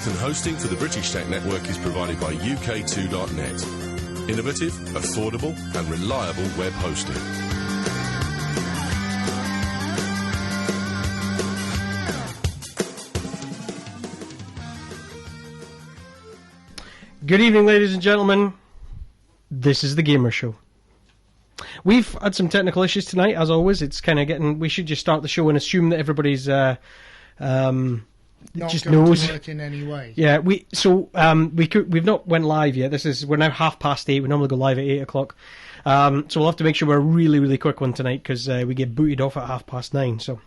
and hosting for the British Tech Network is provided by UK2.net. Innovative, affordable and reliable web hosting. Good evening, ladies and gentlemen. This is the Gamer Show. We've had some technical issues tonight, as always. It's kind of getting... We should just start the show and assume that everybody's... Not just going knows. to work in any way. Yeah, we've not went live yet. We're now 8:30. We normally go live at 8 o'clock. So we'll have to make sure we're a really, really quick one tonight because we get booted off at 9:30. So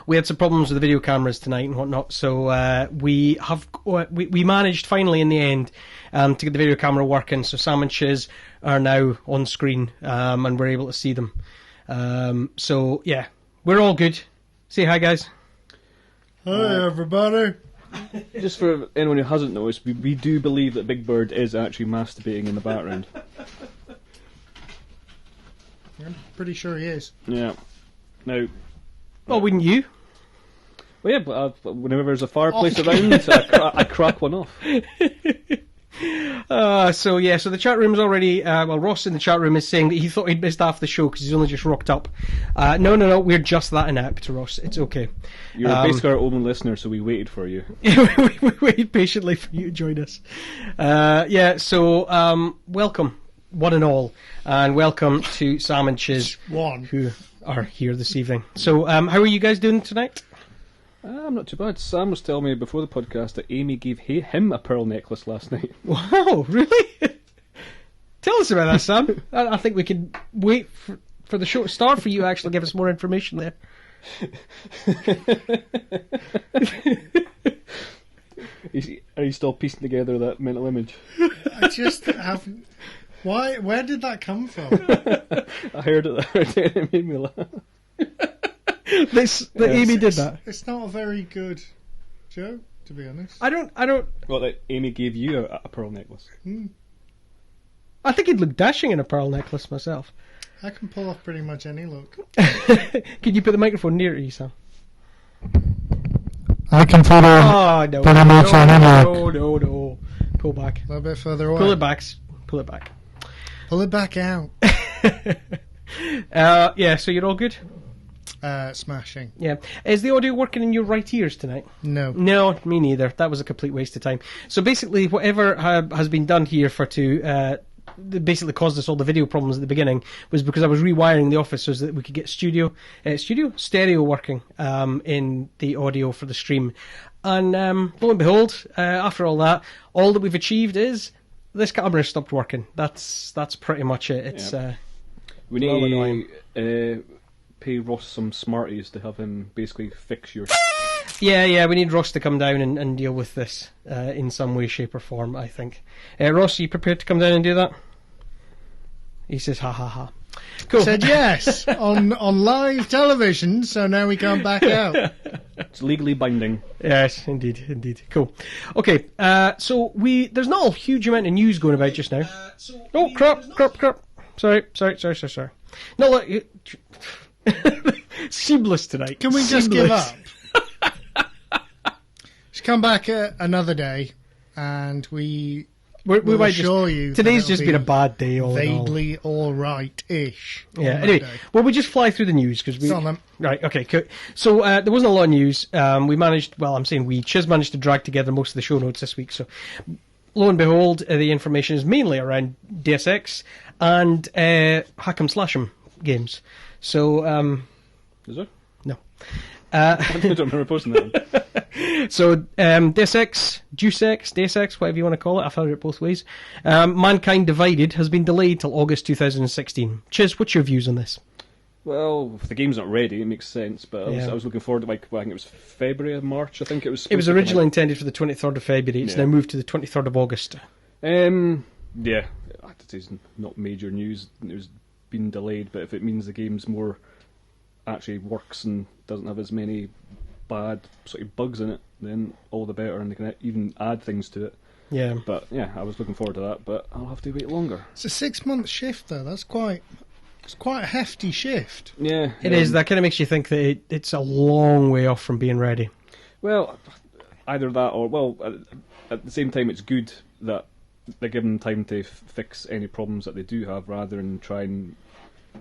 we had some problems with the video cameras tonight and whatnot. So we managed finally in the end to get the video camera working. So Sam and Chiz are now on screen and we're able to see them. So yeah, we're all good. Say hi, guys. Hi, everybody. Just for anyone who hasn't noticed, we do believe that Big Bird is actually masturbating in the background. I'm pretty sure he is. Yeah. Now... Well, wouldn't you? Well, yeah, but whenever there's a fireplace around, I crack one off. So the chat room's already... Ross in the chat room is saying that he thought he'd missed half the show because he's only just rocked up. No, we're just that inept, Ross. It's okay. You're basically our only listener, so we waited for you. we waited patiently for you to join us. Welcome, one and all, and welcome to Sam and Chiz, who are here this evening. So, how are you guys doing tonight? I'm not too bad. Sam was telling me before the podcast that Amy gave him a pearl necklace last night. Wow, really? Tell us about that, Sam. I think we could wait for the show to start for you to actually give us more information there. Are you still piecing together that mental image? I just haven't... Why? Where did that come from? I heard it the other day and it made me laugh. Amy did that. It's not a very good joke, to be honest. I don't. Well, that Amy gave you a pearl necklace. I think he'd look dashing in a pearl necklace myself. I can pull off pretty much any look. Could you put the microphone near you, Sam? I can put pretty much any look. No. Pull back. A little bit further away. Pull it back. Pull it back. Pull it back out. So you're all good? Smashing. Yeah. Is the audio working in your right ears tonight? No. No, me neither. That was a complete waste of time. So basically, whatever has been done here basically caused us all the video problems at the beginning was because I was rewiring the office so that we could get stereo working in the audio for the stream. And lo and behold, after all that, all that we've achieved is this camera stopped working. That's pretty much it. It's we need to pay Ross some smarties to have him basically fix your... Yeah, we need Ross to come down and deal with this in some way, shape or form, I think. Ross, are you prepared to come down and do that? He says, ha ha ha. Cool. Said yes, on live television, so now we can't back out. It's legally binding. Yes, indeed. Cool. Okay, so there's not a huge amount of news going about just now. Crap. Sorry. No, look... Seamless tonight. Can we just give up? Just come back another day, and we might assure you today's just been a bad day. Vaguely all right-ish. Yeah. Anyway, we just fly through the news because we. Right. Okay. Cool. So there wasn't a lot of news. We managed. Well, I'm saying Chiz managed to drag together most of the show notes this week. So lo and behold, the information is mainly around Deus Ex and Hack'em Slash'em games. So, is there? No. I don't remember posting that. So, Deus Ex, whatever you want to call it, I've heard it both ways. Mankind Divided has been delayed till August 2016. Chiz, what's your views on this? Well, if the game's not ready, it makes sense, but I was looking forward to, I think it was February or March, I think it was. It was originally intended for the 23rd of February, it's now moved to the 23rd of August. Yeah, it's not major news, it was been delayed, but if it means the game's more actually works and doesn't have as many bad sort of bugs in it, then all the better, and they can even add things to it. Yeah. But yeah, I was looking forward to that, but I'll have to wait longer. It's a 6-month shift though, it's quite a hefty shift. Yeah. It is, that kind of makes you think that it's a long way off from being ready. Well, either that or, well, at the same time, it's good that they're given time to fix any problems that they do have, rather than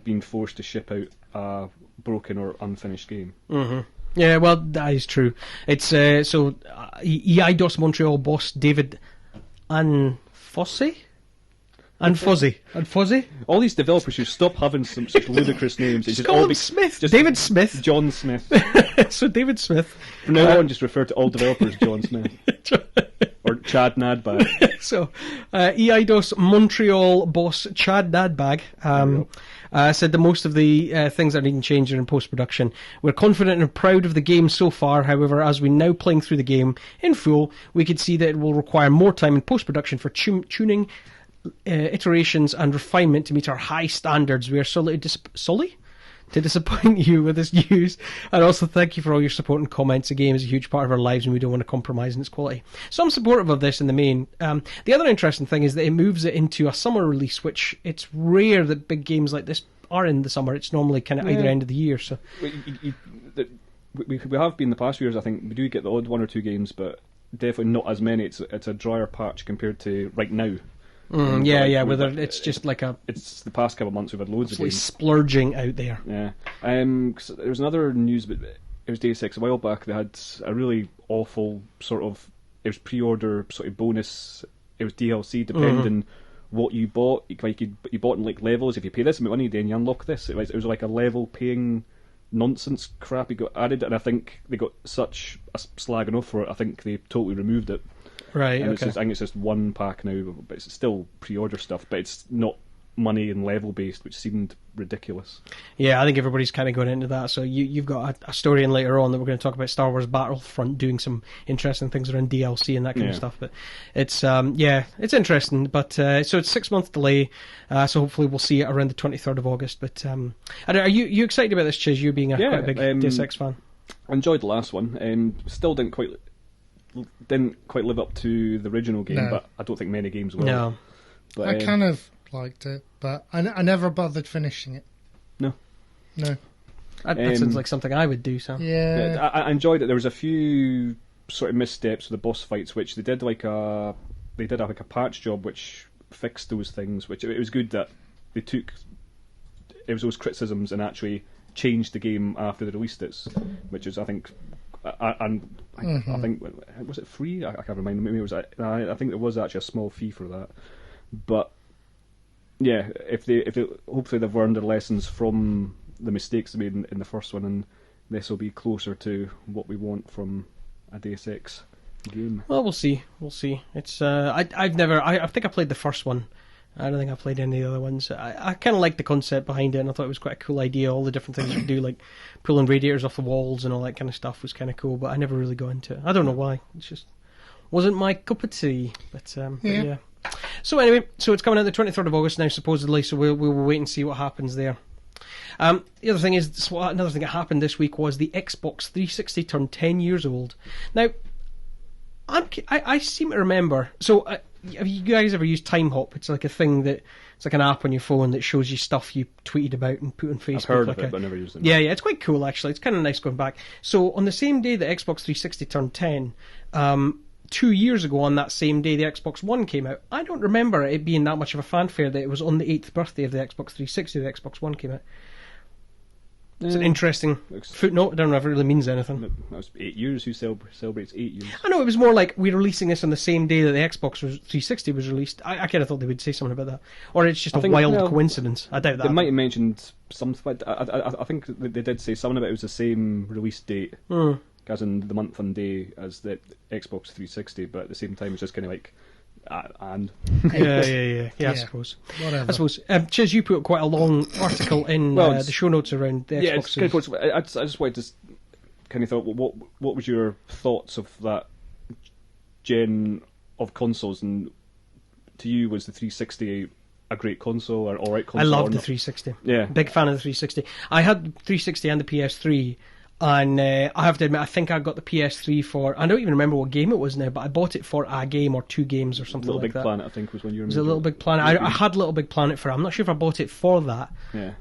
being forced to ship out a broken or unfinished game. Mm-hmm. Yeah, well, that is true. It's EIDOS Montreal boss David Anfossi? All these developers should stop having some such ludicrous names. Just call him Smith. David Smith. John Smith. So David Smith. From now on, just refer to all developers John Smith. Or Chad Nadbag. So, EIDOS Montreal boss Chad Nadbag said that most of the things that are needing changing in post-production. We're confident and proud of the game so far. However, as we're now playing through the game in full, we could see that it will require more time in post-production for tuning, iterations and refinement to meet our high standards. We are sorry to disappoint you with this news, and also thank you for all your support and comments. The game is a huge part of our lives and we don't want to compromise in its quality. So I'm supportive of this in the main. The other interesting thing is that it moves it into a summer release, which it's rare that big games like this are in the summer. It's normally kind of either end of the year. So we have been the past few years. I think we do get the odd one or two games, but definitely not as many. It's a drier patch compared to right now. It's just like it's the past couple of months we've had loads of games splurging out there. Yeah. There was another news, but it was Deus Ex a while back. They had a really awful sort of, it was pre-order sort of bonus. It was DLC depending what you bought. You bought in like levels. If you pay this amount of money, then you unlock this. It was like a level paying nonsense crap he got added, and I think they got such a slagging off for it. I think they totally removed it. Right, and okay. I think it's just one pack now, but it's still pre-order stuff, but it's not money and level based, which seemed ridiculous. Yeah, I think everybody's kind of going into that. So you've got a story in later on that we're going to talk about Star Wars Battlefront doing some interesting things around DLC and that kind of stuff. But it's it's interesting. But so it's 6 month delay. So hopefully we'll see it around the 23rd of August. But are you excited about this, Chiz? You being quite a big Deus Ex fan. I enjoyed the last one. Still didn't quite live up to the original game, but I don't think many games will. No, but, I kind of liked it, but I never bothered finishing it. No. That sounds like something I would do. So yeah, I enjoyed it. There was a few sort of missteps with the boss fights, which they did have a patch job which fixed those things. Which it was good that they took those criticisms and actually changed the game after they released it, which is I think. I think, was it free? I can't remember. Maybe it was. I think there was actually a small fee for that. But yeah, if they hopefully they've learned their lessons from the mistakes they made in the first one, and this will be closer to what we want from a Deus Ex game. Well, we'll see. It's I think I played the first one. I don't think I played any of the other ones. I kind of liked the concept behind it, and I thought it was quite a cool idea. All the different things you could do, like pulling radiators off the walls and all that kind of stuff, was kind of cool. But I never really got into it. I don't know why. It just wasn't my cup of tea. But yeah. So anyway, it's coming out the 23rd of August now, supposedly. So we'll wait and see what happens there. The other thing is, another thing that happened this week was the Xbox 360 turned 10 years old. Now, I seem to remember. So. Have you guys ever used Time Hop? It's like a thing it's like an app on your phone that shows you stuff you tweeted about and put on Facebook. I've heard of it, but I never used it. Yeah, it's quite cool actually. It's kind of nice going back. So on the same day that Xbox 360 turned 10, 2 years ago on that same day the Xbox One came out. I don't remember it being that much of a fanfare that it was on the 8th birthday of the Xbox 360 the Xbox One came out. It's an interesting footnote. I don't know if it really means anything. That was 8 years. Who celebrates 8 years? I know, it was more like we're releasing this on the same day that the Xbox 360 was released. I kind of thought they would say something about that. Or it's just a wild coincidence. I doubt that. They might have mentioned something. I think they did say something about it was the same release date, as in the month and day, as the Xbox 360, but at the same time it's just kind of like... Yeah, I suppose. Whatever. I suppose. Chiz, you put quite a long article in the show notes around the Xbox. Yeah, it's kind of, I just wanted to kind of thought, what was your thoughts of that gen of consoles, and to you, was the 360 a great console or alright console? I love the 360. Yeah. Big fan of the 360. I had the 360 and the PS3. And I have to admit, I think I got the PS3 for... I don't even remember what game it was now, but I bought it for a game or two games or something like that. Little Big Planet, I think, was when you were... It was a Little Big Planet. I had Little Big Planet for it. I'm not sure if I bought it for that. Yeah.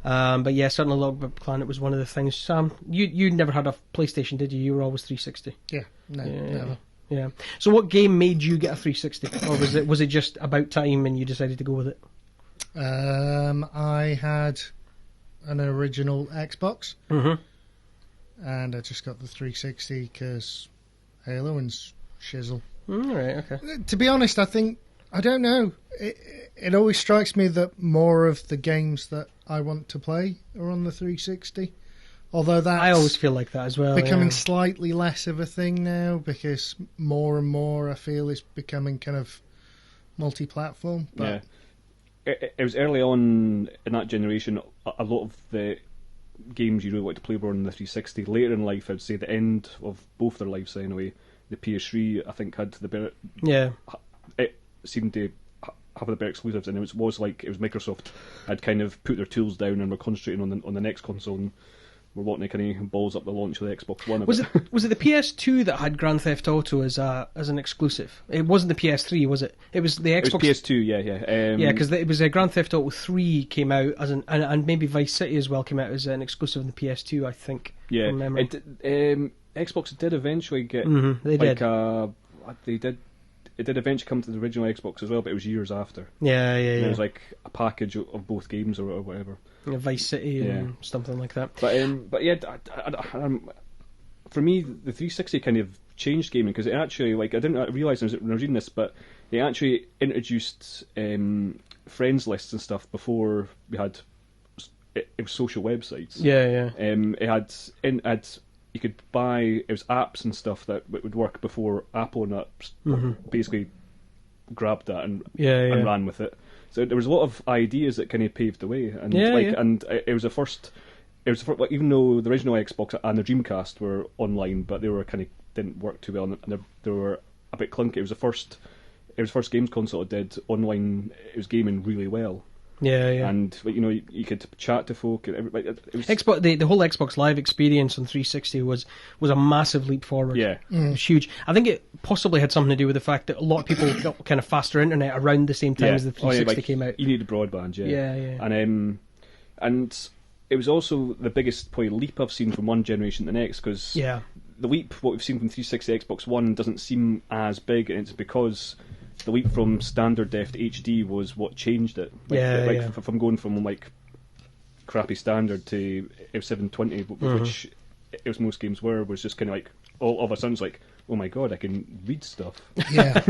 But yeah, certainly Little Big Planet was one of the things. Sam, you never had a PlayStation, did you? You were always 360. Yeah, never. Yeah. So what game made you get a 360? Or was it just about time and you decided to go with it? I had an original Xbox, and I just got the 360 because Halo and shizzle. Right, okay. To be honest, I don't know. It always strikes me that more of the games that I want to play are on the 360. Although that's I always feel like that as well. becoming slightly less of a thing now, because more and more I feel is becoming kind of multi-platform. But it was early on in that generation. A lot of the games you really wanted to play were on the 360. Later in life, I'd say the end of both their lives anyway. The PS3, I think, had the better. Yeah. It seemed to have the better exclusives, and it was like Microsoft had kind of put their tools down and were concentrating on the next console. And we're wanting to kind of balls up the launch of the Xbox One. Was it the PS2 that had Grand Theft Auto as an exclusive? It wasn't the PS3, was it? It was the Xbox. It was PS2, yeah. Yeah, because it was Grand Theft Auto 3 came out and maybe Vice City as well came out as an exclusive on the PS2, I think. Yeah, from memory. Xbox did eventually get. They like, did. They did. It did eventually come to the original Xbox as well, but it was years after. Yeah. And it was like a package of both games or whatever. Vice City and something like that. But yeah, for me, the 360 kind of changed gaming, because it actually, like, I didn't realise when I was reading this, but they actually introduced friends lists and stuff before we had it was social websites. Yeah. It had you could buy, it was apps and stuff that would work before Apple and apps basically grabbed that and ran with it. So there was a lot of ideas that kind of paved the way, and and it was the first. Like, even though the original Xbox and the Dreamcast were online, but they were kind of didn't work too well, and they were a bit clunky. It was the first games console that did online. It was gaming really well. Yeah. And you could chat to folk. It was Xbox, the whole Xbox Live experience on 360 was a massive leap forward. Yeah, it was huge. I think it possibly had something to do with the fact that a lot of people got kind of faster internet around the same time as the 360 came out. You needed broadband, yeah. And it was also the biggest probably leap I've seen from one generation to the next, because the leap what we've seen from 360 Xbox One doesn't seem as big, and it's because the leap from standard def to HD was what changed it. From going from like crappy standard to 720, which it was most games was just kind of like all of a sudden it's like, oh my god, I can read stuff. Yeah.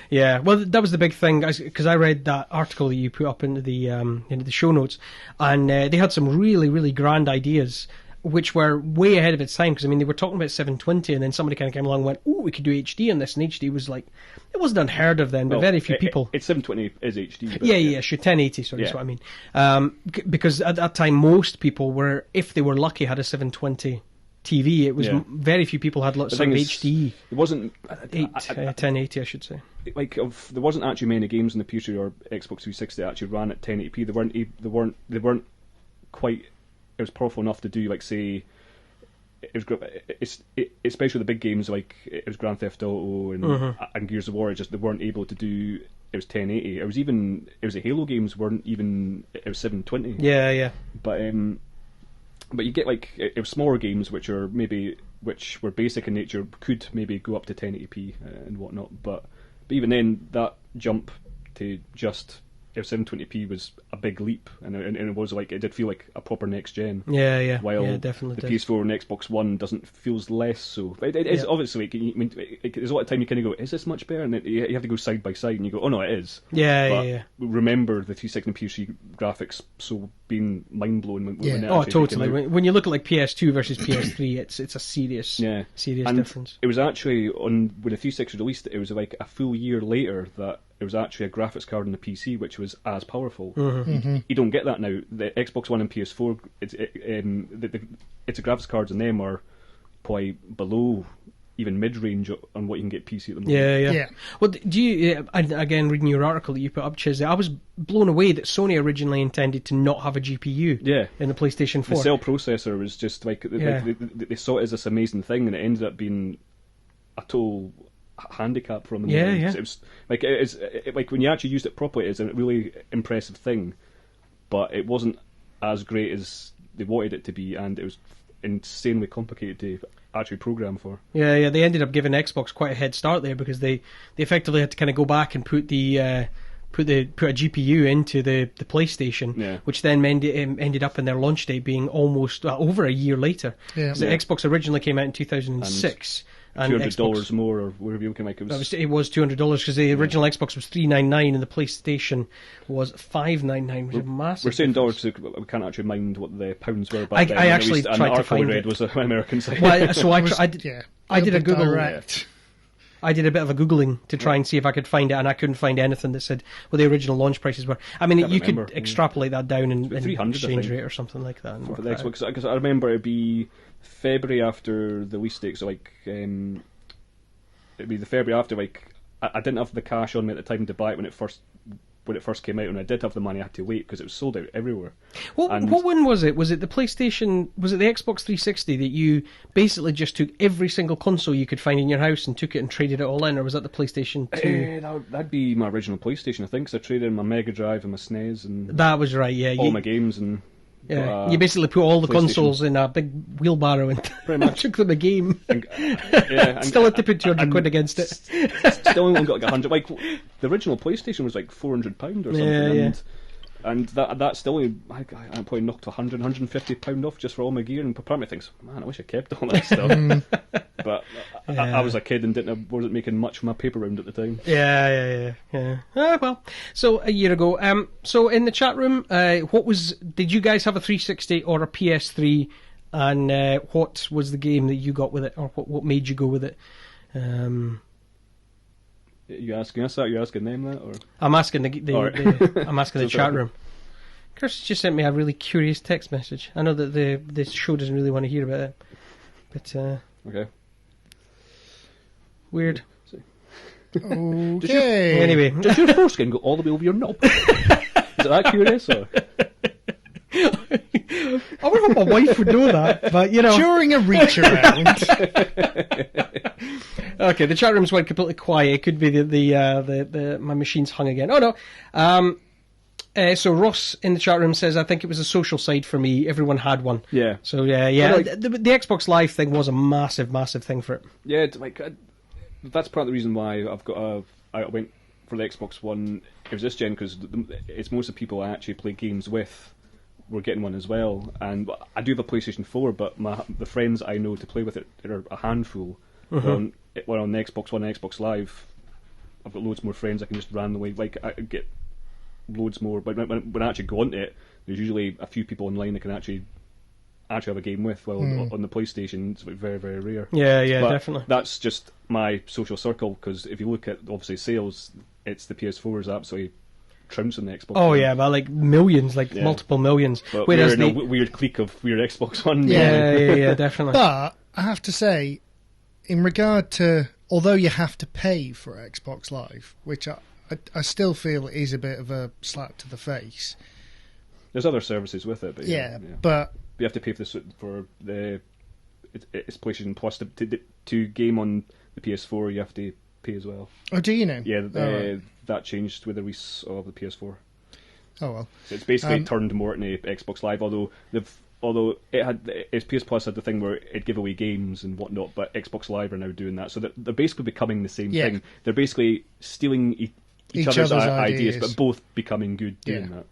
Yeah. Well, that was the big thing, because I read that article that you put up into the show notes, and they had some really, really grand ideas, which were way ahead of its time, because, I mean, they were talking about 720, and then somebody kind of came along and went, oh, we could do HD on this, and HD was like, it wasn't unheard of then, but very few people... It's 720 is HD. But yeah, sure, 1080, sorry, that's what I mean. Because at that time, most people were, if they were lucky, had a 720 TV. It was very few people had lots of HD. It wasn't... 1080, I should say. Like, there wasn't actually many games on the PS3 or Xbox 360 that actually ran at 1080p. They weren't quite... It was powerful enough to do, like, say, especially the big games, like it was Grand Theft Auto and Gears of War. They weren't able to do. It was 1080. It was the Halo games weren't even. It was 720. Yeah. But you get like it was smaller games which were basic in nature, could maybe go up to 1080p and whatnot. But even then, that jump to just 720p was a big leap, and it was like it did feel like a proper next gen. Yeah. While definitely the PS4 and Xbox One feels less so. It is obviously. There's a lot of time you kind of go, "Is this much better?" And then you have to go side by side, and you go, "Oh no, it is." Yeah. Remember the 360 and PS3 graphics so being mind blowing. Totally. When you look at like PS2 versus PS3, it's a serious difference. It was actually when the 360 released, it was like a full year later that it was actually a graphics card on the PC which was as powerful. You don't get that now. The Xbox One and PS4, it's the graphics cards on them are probably below even mid-range on what you can get PC at the moment. Yeah. Well, do you? Again, reading your article that you put up, Chiz, I was blown away that Sony originally intended to not have a GPU. in the PlayStation 4. The cell processor was just like they saw it as this amazing thing, and it ended up being a total handicap for them. It was like when you actually used it properly, it's a really impressive thing, but it wasn't as great as they wanted it to be, and it was insanely complicated to actually programmed for. Yeah, they ended up giving Xbox quite a head start there because they effectively had to kind of go back and put a GPU into the PlayStation, which then ended up in their launch date being almost over a year later. Yeah. So Xbox originally came out in 2006. And $200 more, or whatever you can make it. It was $200 because the original Xbox was $399 and the PlayStation was $599, which is massive. We're saying dollars, so we can't actually mind what the pounds were back then. I actually tried to find it. Was an American site. Well, so I did a Google. Direct. I did a bit of a Googling to try and see if I could find it, and I couldn't find anything that said what the original launch prices were. I mean, you could extrapolate that down and exchange rate or something like that. For the Xbox, because I remember it'd be February after the release date, so like it'd be the February after. Like I didn't have the cash on me at the time to buy it when it first came out, and I did have the money. I had to wait because it was sold out everywhere. What one was it? Was it the PlayStation? Was it the Xbox 360 that you basically just took every single console you could find in your house and took it and traded it all in, or was that the PlayStation 2? That'd be my original PlayStation, I think. So I traded in my Mega Drive and my SNES and that was right. Yeah, all my games and. Yeah, you basically put all the consoles in a big wheelbarrow and pretty much took them a game. And still had to put £200 against it. Still only got like 100. Like the original PlayStation was like £400 or something, and that still I probably knocked £150 off just for all my gear. And part of me thinks, man, I wish I kept all that stuff. But I was a kid and wasn't making much of my paper round at the time. Yeah. Well, so a year ago. So in the chat room, did you guys have a 360 or a PS3? And what was the game that you got with it, or what made you go with it? You asking us that? You asking them that? Or I'm asking I'm asking the chat room. Chris just sent me a really curious text message. I know that the show doesn't really want to hear about it, but okay. Weird. Okay. Anyway, does your foreskin go all the way over your knob? Is it that curious? Or? I would hope my wife would know that, but you know. During a reach around. Okay, the chat room's went completely quiet. It could be the my machine's hung again. Oh no. So Ross in the chat room says, I think it was a social side for me. Everyone had one. Yeah. So yeah. The Xbox Live thing was a massive, massive thing for it. Yeah, that's part of the reason why I went for the Xbox One. It was this gen because it's most of the people I actually play games with were getting one as well. And I do have a PlayStation 4, but the friends I know to play with it are a handful. Mm-hmm. When on the Xbox One and Xbox Live, I've got loads more friends I can just randomly, like, I get loads more. But when I actually go onto it, there's usually a few people online I can actually have a game with. Well, on the PlayStation, it's very, very rare. Yeah, but definitely. That's just my social circle, because if you look at, obviously, sales, it's the PS4 is absolutely trouncing the Xbox. Oh, yeah, but like millions, multiple millions. But whereas we're in a weird clique of weird Xbox One. Yeah, definitely. But I have to say, in regard to, although you have to pay for Xbox Live, which I still feel is a bit of a slap to the face. There's other services with it, but but you have to pay for it's PlayStation Plus to game on the PS4. You have to pay as well. Oh, do you know? Yeah, that changed with the release of the PS4. Oh well, so it's basically turned more into Xbox Live. Although its PS Plus had the thing where it give away games and whatnot, but Xbox Live are now doing that. So they're basically becoming the same thing. They're basically stealing each other's ideas, but both becoming good doing that.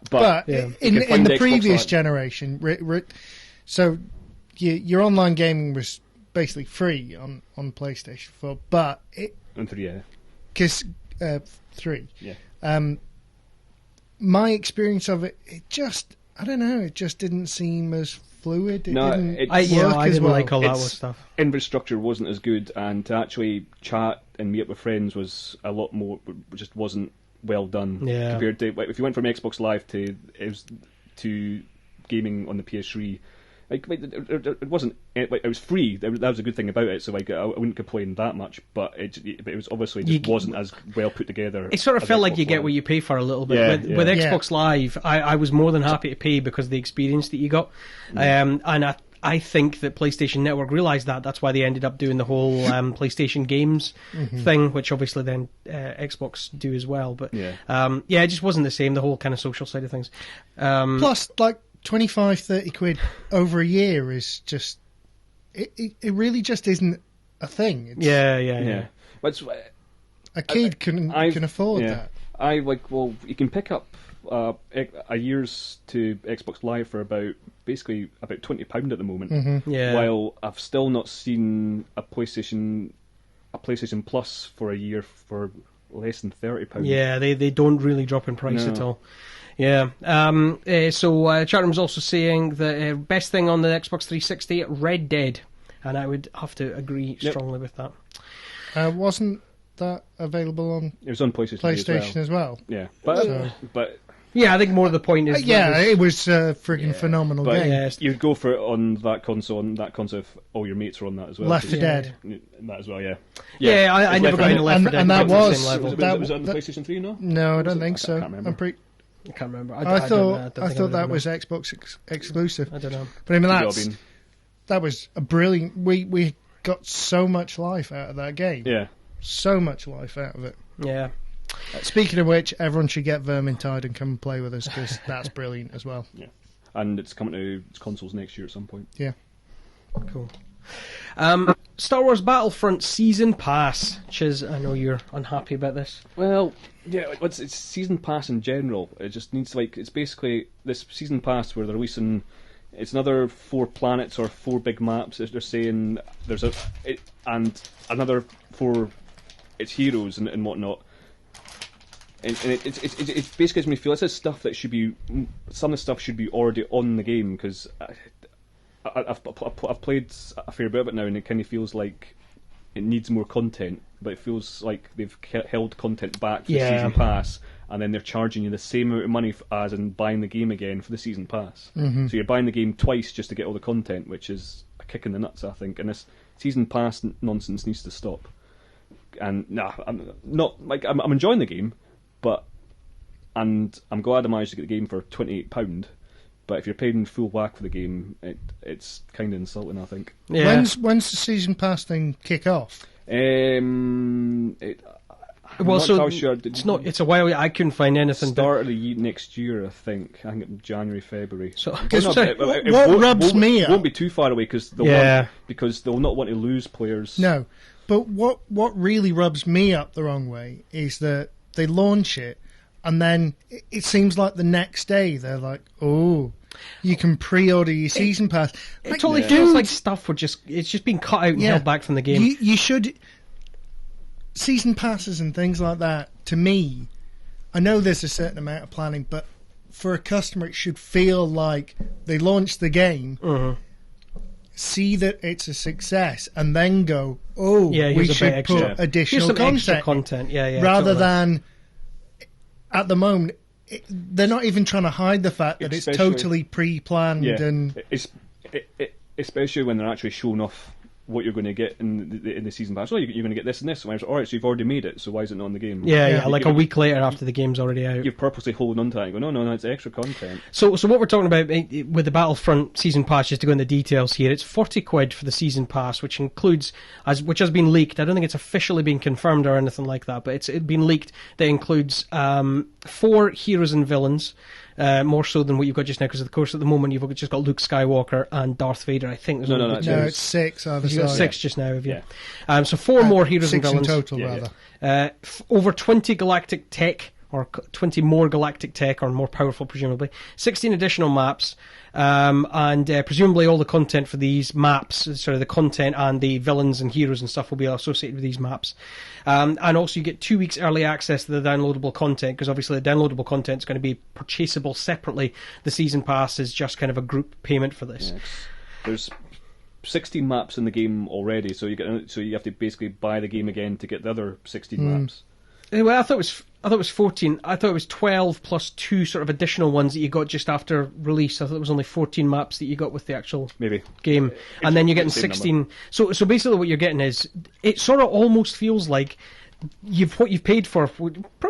But in the previous generation, so your online gaming was basically free on PlayStation 4, but on 3, because 3. Yeah. My experience of it just, I don't know, it just didn't seem as fluid. I didn't like all that stuff. Infrastructure wasn't as good, and to actually chat and meet up with friends was a lot more, just wasn't well done. Yeah. Compared to, like, if you went from Xbox Live to gaming on the PS3, it wasn't. It was free. That was a good thing about it. So I wouldn't complain that much. But it was obviously just wasn't as well put together. It sort of felt like you get what you pay for a little bit. With Xbox Live, I was more than happy to pay because of the experience that you got. And I think that PlayStation Network realised that. That's why they ended up doing the whole PlayStation Games thing, which obviously then Xbox do as well. But it just wasn't the same. The whole kind of social side of things. Plus, like 25-30 quid over a year is just it really just isn't a thing. It's, Yeah. But a kid can afford that. You can pick up a year's to Xbox Live for about £20 at the moment. Mm-hmm. Yeah. While I've still not seen a PlayStation Plus for a year for less than £30. Yeah, they don't really drop in price No. at all. Yeah. So chat room's also saying the best thing on the Xbox 360, Red Dead, and I would have to agree strongly with that. Wasn't that available on It was on PlayStation as well? Yeah, but Yeah, I think more of the point is... it was a friggin' phenomenal but game. Yeah, you'd go for it on that console if all your mates were on that as well. Left 4 Dead. That as well, yeah. Yeah, I never got into Left 4 Dead. and that It the was- same level. Was it on the PlayStation 3, no? No, I don't think so. I can't remember. I can't remember. I thought don't that know. was Xbox exclusive. I don't know. But I mean, Could well been. that was a brilliant. We got so much life out of that game. Yeah. So much life out of it. Yeah. Speaking of which, everyone should get Vermintide and come and play with us because that's brilliant as well. Yeah. And it's coming to consoles next year at some point. Yeah. Cool. Star Wars Battlefront Season Pass. Chiz, I know you're unhappy about this. Well, yeah, it's Season Pass in general. It just needs it's basically this Season Pass where they're releasing. It's another 4 planets or 4 big maps. They're saying there's and another 4. It's heroes and whatnot. And it basically makes me feel this is stuff that should be. Some of the stuff should be already on the game because I've played a fair bit of it now, and it kind of feels like it needs more content. But it feels like they've held content back for the Season Pass, and then they're charging you the same amount of money as in buying the game again for the Season Pass. Mm-hmm. So you're buying the game twice just to get all the content, which is a kick in the nuts, I think. And this Season Pass nonsense needs to stop. And I'm not like I'm enjoying the game, and I'm glad I managed to get the game for £28. But if you're paying full whack for the game, it's kind of insulting, I think. Yeah. When's the Season Pass thing kick off? Sure. It's a while. I couldn't find anything. Start of the next year, I think. I think January, February. So, what rubs me up? Won't be too far away because they'll not want to lose players. No, but what really rubs me up the wrong way is that they launch it, and then it seems like the next day they're like, "Oh, you can pre-order your Season Pass." It totally feels like stuff it's just been cut out and held back from the game. You should Season Passes and things like that. To me, I know there's a certain amount of planning, but for a customer, it should feel like they launch the game, see that it's a success, and then go, "Oh, we should put additional content." Rather than at the moment, they're not even trying to hide the fact that it's totally pre-planned and especially when they're actually showing off what you're going to get in the Season Pass. Oh, you're going to get this and this. So alright, so you've already made it, so why is it not on the game? Like a week later after the game's already out. You've purposely holding on to that and go, no, it's extra content. So what we're talking about with the Battlefront Season Pass, just to go into details here, it's £40 for the Season Pass, which includes, which has been leaked. I don't think it's officially been confirmed or anything like that, but it's been leaked. That includes 4 heroes and villains. More so than what you've got just now, because of course at the moment you've just got Luke Skywalker and Darth Vader. I think there's no, it's 6 either side. You've got 6 just now, have you? Yeah. So 4 more heroes and villains. 6 in total, rather. Over 20 galactic tech, or 20 more galactic tech, or more powerful, presumably. 16 additional maps, and presumably all the content for these maps, sort of the content and the villains and heroes and stuff will be associated with these maps. And also you get 2 weeks early access to the downloadable content, because obviously the downloadable content is going to be purchasable separately. The Season Pass is just kind of a group payment for this. Yeah, there's 16 maps in the game already, so you have to basically buy the game again to get the other 16 maps. Well, I thought it was 14. I thought it was 12 plus 2 sort of additional ones that you got just after release. I thought it was only 14 maps that you got with the actual game. And then you're getting 16. Number. So basically what you're getting is, it sort of almost feels like what you've paid for,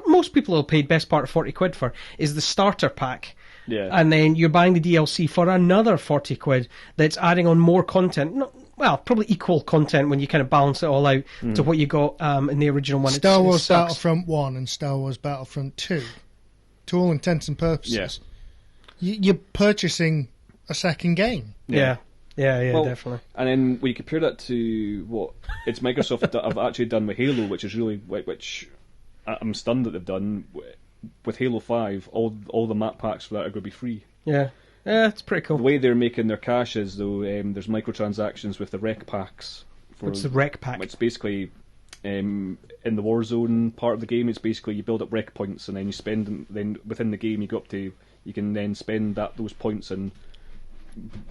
most people have paid best part of £40 for, is the starter pack. Yeah. And then you're buying the DLC for another £40 that's adding on more content. Probably equal content when you kind of balance it all out to what you got in the original one. Star Wars Battlefront 1 and Star Wars Battlefront 2, to all intents and purposes, you're purchasing a second game. Yeah. Yeah, Well, definitely. And then when you compare that to what it's Microsoft have actually done with Halo, which is really which I'm stunned that they've done with Halo 5. All the map packs for that are going to be free. Yeah, it's pretty cool. The way they're making their cash is though, there's microtransactions with the rec packs. What's the rec pack? It's basically in the Warzone part of the game. It's basically you build up rec points and then you spend them. Then within the game you can then spend those points and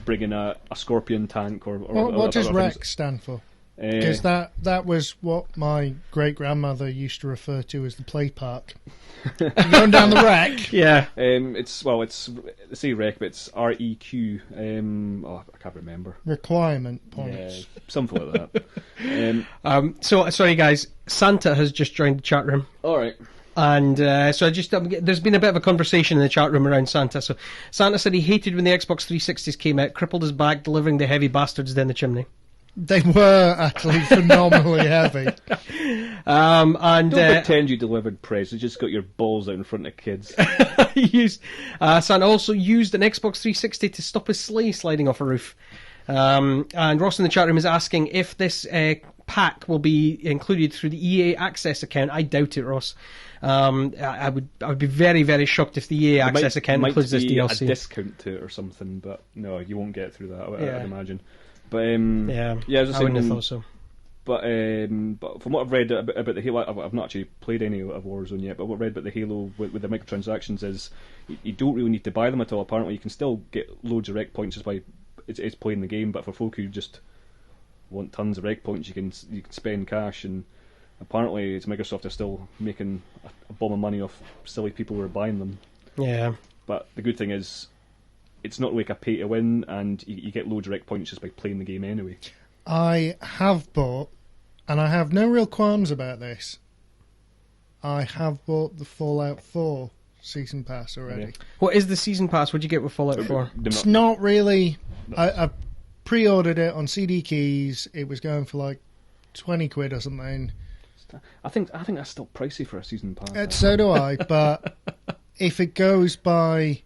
bring in a Scorpion tank or What does other rec things. stand for? Because that was what my great grandmother used to refer to as the play park. Going down the rec. Yeah. It's they say rec, but it's REQ. I can't remember. Requirement points. Yeah, something like that. So sorry guys, Santa has just joined the chat room. All right. And so there's been a bit of a conversation in the chat room around Santa. So Santa said he hated when the Xbox 360s came out, crippled his back delivering the heavy bastards down the chimney. They were actually phenomenally heavy. And Don't pretend you delivered presents. You just got your balls out in front of kids. Santa also used an Xbox 360 to stop his sleigh sliding off a roof. And Ross in the chat room is asking if this pack will be included through the EA Access account. I doubt it, Ross. I would be very, very shocked if the EA Access account includes this DLC. A discount to it or something, but no, you won't get through that. I'd imagine. But I wouldn't have thought so. But from what I've read about the Halo, I've not actually played any of Warzone yet. But what I've read about the Halo with the microtransactions is you don't really need to buy them at all. Apparently, you can still get loads of rec points just by it's playing the game. But for folk who just want tons of rec points, you can spend cash. And apparently, it's Microsoft are still making a bomb of money off silly people who are buying them. Yeah. But the good thing is, it's not like a pay to win, and you get loads of rec points just by playing the game anyway. I have bought, and I have no real qualms about this, I have bought the Fallout 4 Season Pass already. Yeah. What is the Season Pass? What did you get with Fallout 4? It's not really... I pre-ordered it on CD Keys. It was going for like 20 quid or something. I think that's still pricey for a Season Pass. So do I, but if it goes by...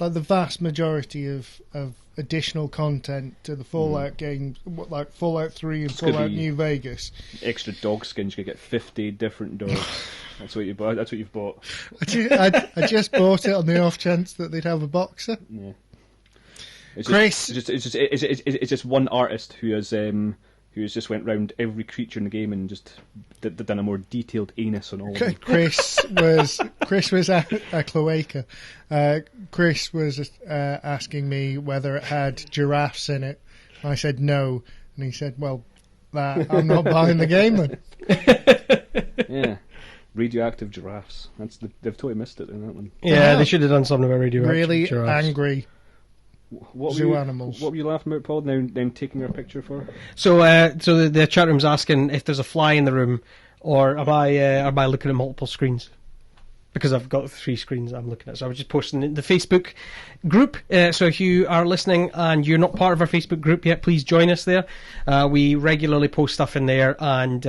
like the vast majority of additional content to the Fallout games, like Fallout 3 and Fallout New Vegas. Extra dog skins, you could get 50 different dogs. That's what you bought. That's what you've bought. I just bought it on the off chance that they'd have a boxer. Yeah. Chris, it's just one artist who has just went round every creature in the game and just done a more detailed anus on all of them. Chris was at Cloaca. Chris was asking me whether it had giraffes in it. I said no, and he said, "Well, I'm not buying the game then." Yeah, radioactive giraffes. They've totally missed it in that one. Yeah, they should have done something about radioactive really giraffes. Angry zoo animals. What were you laughing about, Paul? Now taking our picture for? So the chat room's asking if there's a fly in the room, or am I looking at multiple screens? Because I've got 3 screens I'm looking at. So I was just posting in the Facebook group. So if you are listening and you're not part of our Facebook group yet, please join us there. We regularly post stuff in there and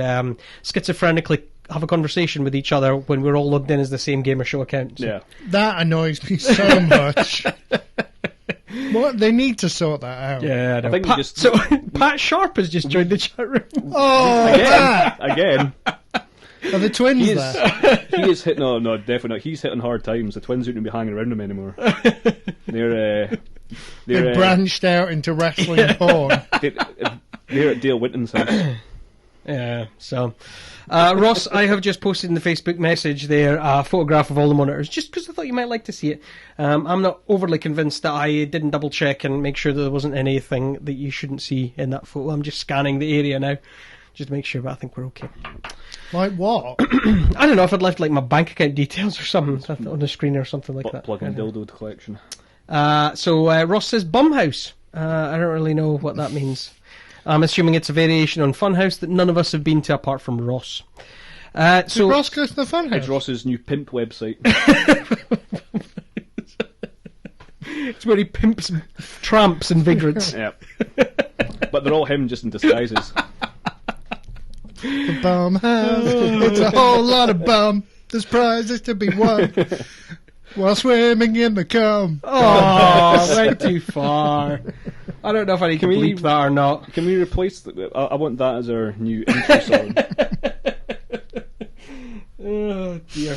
schizophrenically have a conversation with each other when we're all logged in as the same Gamer Show account. So. Yeah, that annoys me so much. What, they need to sort that out. Yeah, I know. I think Pat Sharp has just joined the chat room. Oh, again. Are the twins there? He is hitting. No, definitely not. He's hitting hard times. The twins aren't going to be hanging around him anymore. They're branched out into wrestling porn. They're at Dale Winton's house. Yeah, so Ross, I have just posted in the Facebook message there a photograph of all the monitors, just because I thought you might like to see it. I'm not overly convinced that I didn't double check and make sure that there wasn't anything that you shouldn't see in that photo. I'm just scanning the area now, just to make sure, but I think we're okay. Like what? I don't know if I'd left like my bank account details or something on the screen or something like that. Plug-in dildo collection. So Ross says Bumhouse. I don't really know what that means. I'm assuming it's a variation on Funhouse that none of us have been to apart from Ross. Did Ross go to the Funhouse? It's Ross's new pimp website. It's where he pimps tramps and vagrants. Yeah. But they're all him just in disguises. The Bumhouse. It's a whole lot of bum. There's prizes to be won. While swimming in the cum. Oh, went too far. I don't know if I need to bleep that or not. Can we replace... I want that as our new intro song. Oh, dear.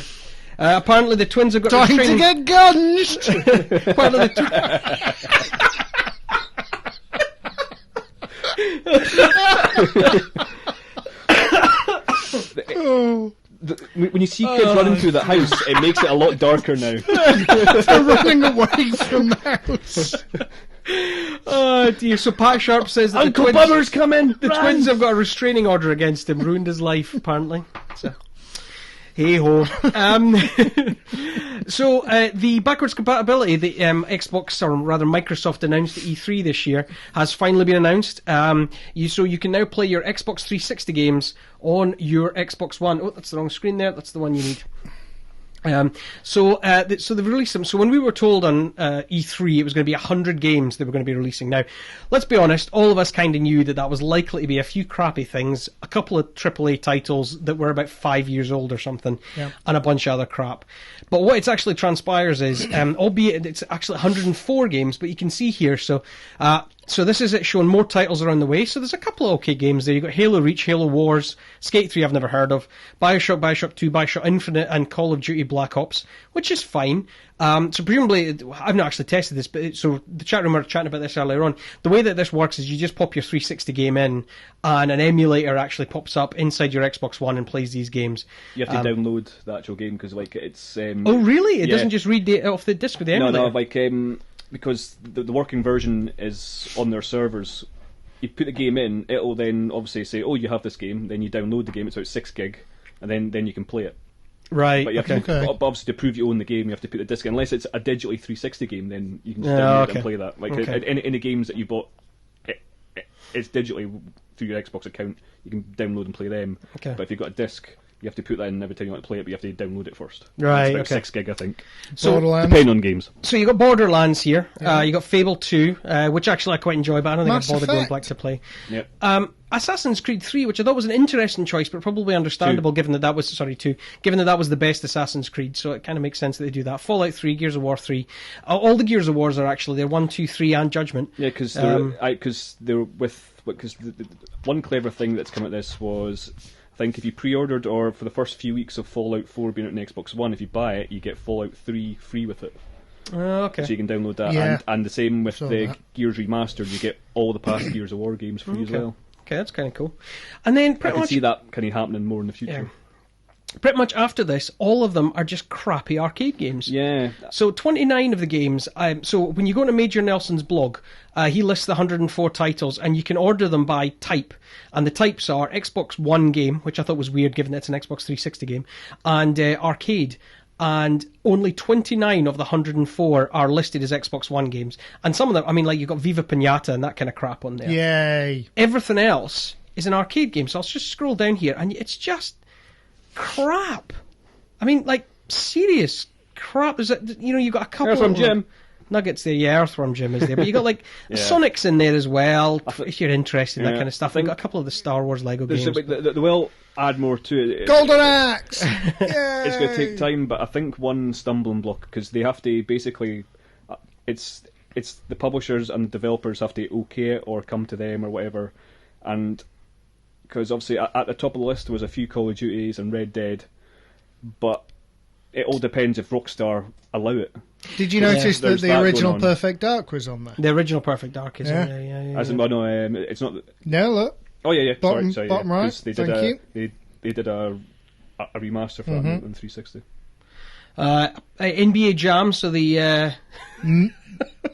Apparently the twins have got Time to get gunged! Apparently Oh. When you see kids running through the house, it makes it a lot darker now. They're running away from the house. Oh dear. So Pat Sharp says that Uncle the twins, Bummer's coming! the twins have got a restraining order against him, ruined his life apparently. So hey ho. So the backwards compatibility, the Xbox, or rather Microsoft announced at E3 this year, has finally been announced. So you can now play your Xbox 360 games on your Xbox One. Oh, that's the wrong screen there. That's the one you need. So they've released them. So when we were told on E3 it was going to be 100 games they were going to be releasing. Now, let's be honest, all of us kind of knew that was likely to be a few crappy things, a couple of AAA titles that were about 5 years old or something, and a bunch of other crap. But what it actually transpires is, albeit it's actually 104 games, but you can see here, so this is it showing more titles around the way. So there's a couple of okay games there. You've got Halo Reach, Halo Wars, Skate 3 I've never heard of, Bioshock, Bioshock 2, Bioshock Infinite, and Call of Duty Black Ops, which is fine. So presumably, I've not actually tested this, but so the chat room were chatting about this earlier on. The way that this works is you just pop your 360 game in, and an emulator actually pops up inside your Xbox One and plays these games. You have to download the actual game, because it's... oh, really? It doesn't just read off the disc with the emulator? No, because the working version is on their servers. You put the game in, it'll then obviously say, oh, you have this game, then you download the game, it's about 6 gig, and then you can play it. Right, but you have to, but obviously to prove you own the game, you have to put the disc in. Unless it's a digitally 360 game, then you can just download it and play that. Like any games that you bought, it's digitally through your Xbox account, you can download and play them. Okay. But if you've got a disc, you have to put that in every time you want to play it, but you have to download it first. Right, it's about 6 gig, I think. So, depending on games. So you got Borderlands here. You got Fable 2, which actually I quite enjoy, but I don't think I've bothered going back to play. Yep. Assassin's Creed 3, which I thought was an interesting choice, but probably understandable given that was the best Assassin's Creed, so it kind of makes sense that they do that. Fallout 3, Gears of War 3. All the Gears of Wars are actually, they're 1, 2, 3 and Judgment. Yeah, because one clever thing that's come at this was, I think if you pre-ordered or for the first few weeks of Fallout 4 being out on Xbox One, if you buy it, you get Fallout 3 free with it. Okay. So you can download that, and the same with the Gears Remastered, you get all the past Gears of War games free as well. Okay, that's kind of cool. And then I can see that kind of happening more in the future. Yeah. Pretty much after this, all of them are just crappy arcade games. Yeah. So 29 of the games. So when you go to Major Nelson's blog, he lists the 104 titles, and you can order them by type. And the types are Xbox One game, which I thought was weird given that it's an Xbox 360 game, and arcade. And only 29 of the 104 are listed as Xbox One games. And some of them, I mean, like you've got Viva Pinata and that kind of crap on there. Yay. Everything else is an arcade game. So I'll just scroll down here, and it's just crap. I mean, like, serious crap. There's you've got a couple Earthworm Jim. Nuggets there. Yeah, Earthworm Jim is there. But you got, like, Sonic's in there as well, if you're interested in that kind of stuff. You've got a couple of the Star Wars Lego games. They will add more to it. Golden Axe! It's going to take time, but I think one stumbling block, because they have to basically... It's the publishers and developers have to okay it or come to them or whatever. And because obviously at the top of the list was a few Call of Duties and Red Dead, but it all depends if Rockstar allow it. Did you notice that the original Perfect Dark was on there? The original Perfect Dark is on there, yeah. As in, no, it's not... No, look. Oh, yeah. Bottom Sorry, right. They did a remaster for that on 360. NBA Jam, so the...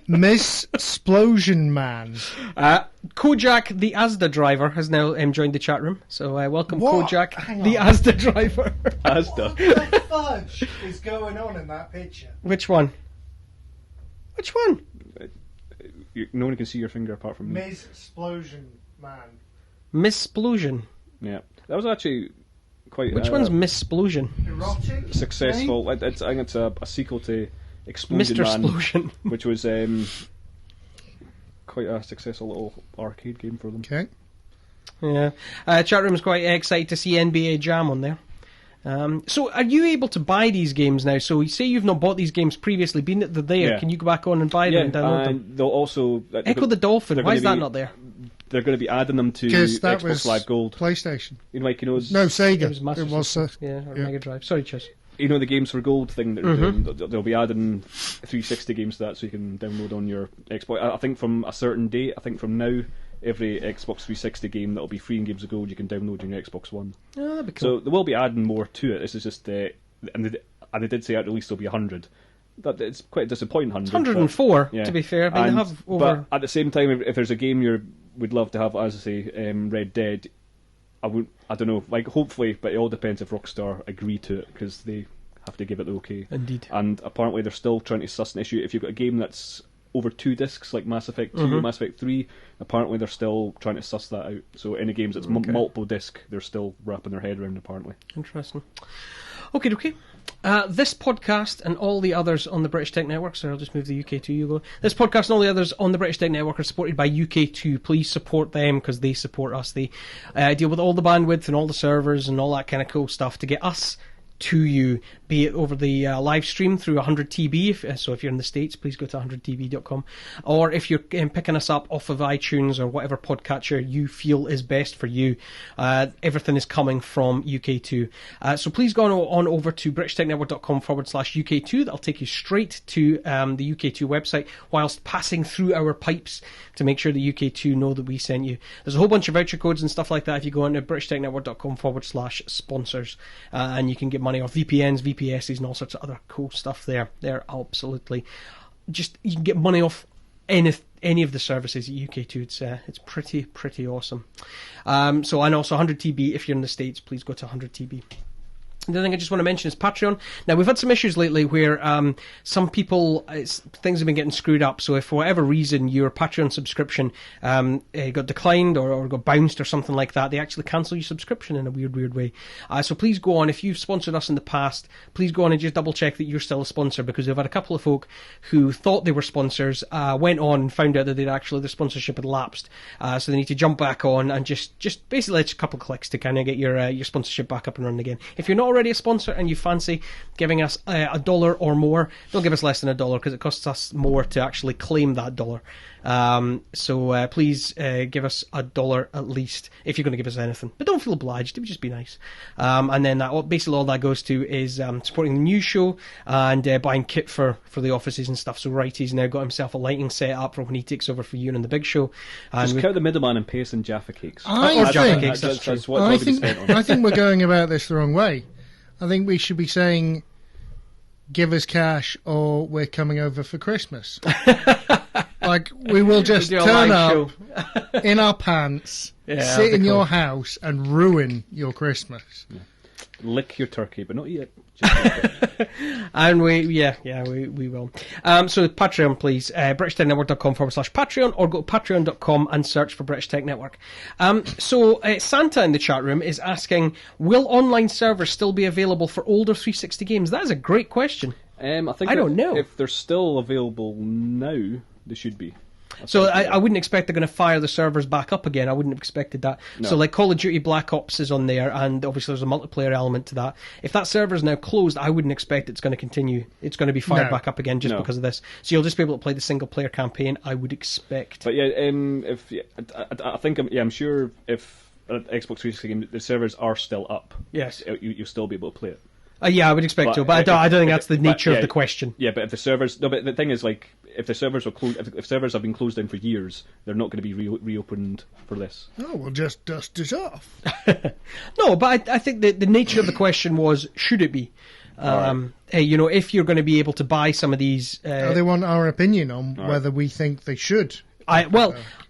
Miss Splosion Man. Kojak, the Asda driver, has now joined the chat room. So welcome, What? Kojak, the Asda driver. Asda. What the fudge is going on in that picture? Which one? Which one? No one can see your finger apart from me. Miss Splosion Man. Miss Splosion. Yeah. That was actually quite... Which one's Miss Splosion? Erotic? Successful. I think it's a sequel to Explosion Mr. Man, Splosion. which was quite a successful little arcade game for them. Okay. Yeah. Chat room's quite excited to see NBA Jam on there. So are you able to buy these games now? So you say you've not bought these games previously, being that they're there, Yeah. can you go back on and buy them and download them? They'll also Echo the Dolphin, they're why gonna is that be- not there? They're going to be adding them to Because that Xbox was Live Gold. PlayStation. You know, like No, Sega. It was Master System. Sega. Yeah, or yeah. Mega Drive. Sorry, Chus. You know the Games for Gold thing that they're doing? They'll be adding 360 games to that so you can download on your Xbox. I think from a certain date, I think from now, every Xbox 360 game that'll be free in Games of Gold you can download on your Xbox One. Oh, that'd be cool. So they will be adding more to it. This is just, and they did say at least there'll be 100. It's quite a disappointing 100. It's 104, yeah. to be fair. I mean, they have over... But at the same time, if there's a game would love to have, as I say, Red Dead, I don't know, like hopefully, but it all depends if Rockstar agree to it, because they have to give it the okay. Indeed. And apparently they're still trying to suss an issue. If you've got a game that's over 2 discs, like Mass Effect 2 or Mass Effect 3, apparently they're still trying to suss that out. So any games that's multiple disc, they're still wrapping their head around, apparently. Interesting. Okay. This podcast and all the others on the British Tech Network, so I'll just move the UK2, you go. This podcast and all the others on the British Tech Network are supported by UK2. Please support them because they support us. They deal with all the bandwidth and all the servers and all that kind of cool stuff to get us to you, be it over the live stream through 100TB. So if you're in the States, please go to 100tb.com. Or if you're picking us up off of iTunes or whatever podcatcher you feel is best for you, everything is coming from UK2. So please go on over to britishtechnetwork.com/UK2. That'll take you straight to the UK2 website whilst passing through our pipes to make sure the UK2 know that we sent you. There's a whole bunch of voucher codes and stuff like that if you go on to britishtechnetwork.com/sponsors, and you can get money off VPNs, VPSs, and all sorts of other cool stuff there. They're absolutely just, you can get money off any of the services at UK2. It's pretty awesome. So, and also 100TB if you're in the States, please go to 100TB. The other thing I just want to mention is Patreon. Now, we've had some issues lately where some people, things have been getting screwed up. So if for whatever reason your Patreon subscription got declined or got bounced or something like that, they actually cancel your subscription in a weird way. So please go on. If you've sponsored us in the past, please go on and just double check that you're still a sponsor, because we've had a couple of folk who thought they were sponsors, went on and found out that their sponsorship had lapsed. So they need to jump back on and just basically it's a couple of clicks to kind of get your sponsorship back up and running again. If you're not already a sponsor and you fancy giving us $1 or more, don't give us less than $1 because it costs us more to actually claim that dollar. So please give us $1 at least if you're going to give us anything, but don't feel obliged. It would just be nice. And then basically all that goes to is supporting the news show and buying kit for the offices and stuff. So Righty's now got himself a lighting set up for when he takes over for you and the big show. And just count the middleman and pay us in Jaffa cakes. Jaffa cakes, that's true. what it's already spent on. I think we're going about this the wrong way. I think we should be saying, give us cash or we're coming over for Christmas. Like, we will just turn up in our pants, sit in your house and ruin your Christmas. Yeah. Lick your turkey, but not eat it. And we will. So Patreon, please. BritishTechNetwork.com/Patreon, or go to Patreon.com and search for British Tech Network. So Santa in the chat room is asking, will online servers still be available for older 360 games? That is a great question. I don't know. If they're still available now, they should be. So I wouldn't expect they're going to fire the servers back up again. I wouldn't have expected that. No. So like Call of Duty Black Ops is on there, and obviously there's a multiplayer element to that. If that server is now closed, I wouldn't expect it's going to continue. It's going to be fired back up again just because of this. So you'll just be able to play the single player campaign, I would expect. But yeah, I'm sure if Xbox 360 game, the servers are still up. Yes, you'll still be able to play it. Yeah, I would expect so, but I don't think that's the nature of the question. Yeah, but if the servers, but the thing is, like, if the servers are closed, if servers have been closed down for years, they're not going to be reopened for this. Oh, we'll just dust it off. No, but I think the nature of the question was, should it be? If you're going to be able to buy some of these, they want our opinion on whether we think they should.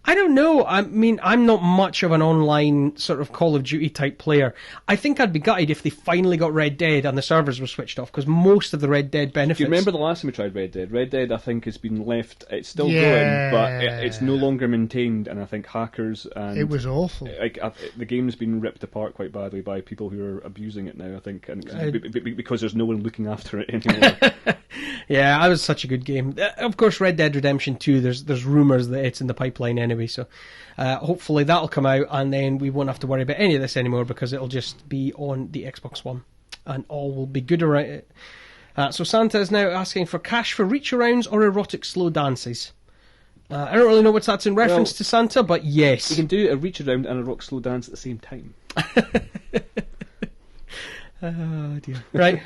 I don't know. I mean, I'm not much of an online sort of Call of Duty type player. I think I'd be gutted if they finally got Red Dead and the servers were switched off, because most of the Red Dead benefits... Do you remember the last time we tried Red Dead? Red Dead, I think, has been left... It's still going, but it's no longer maintained, and I think hackers and... It was awful. The game's been ripped apart quite badly by people who are abusing it now, I think, and because there's no one looking after it anymore. Yeah, that was such a good game. Of course, Red Dead Redemption 2, there's rumours that it's in the pipeline anyway, so hopefully that'll come out and then we won't have to worry about any of this anymore because it'll just be on the Xbox One. and all will be good around it. So Santa is now asking for cash for reach-arounds or erotic slow dances. I don't really know what that's in reference to Santa, but yes. You can do a reach-around and a rock slow dance at the same time. Oh dear. Right.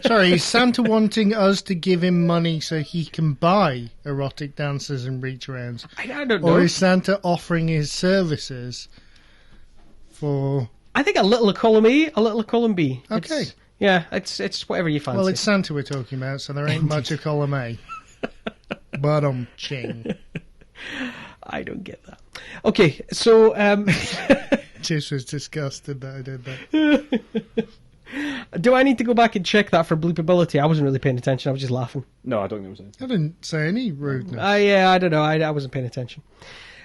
Sorry, is Santa wanting us to give him money so he can buy erotic dancers and reach-arounds? I don't know. Or is Santa offering his services for... I think a little of column A, a little of column B. Okay. It's whatever you fancy. Well, it's Santa we're talking about, so there ain't much of column A. But ching. I don't get that. Okay, so... Just was disgusted that I did that. Do I need to go back and check that for bleepability? I wasn't really paying attention. I was just laughing. No, I don't think it was anything. I didn't say any rudeness. Yeah, I don't know. I wasn't paying attention.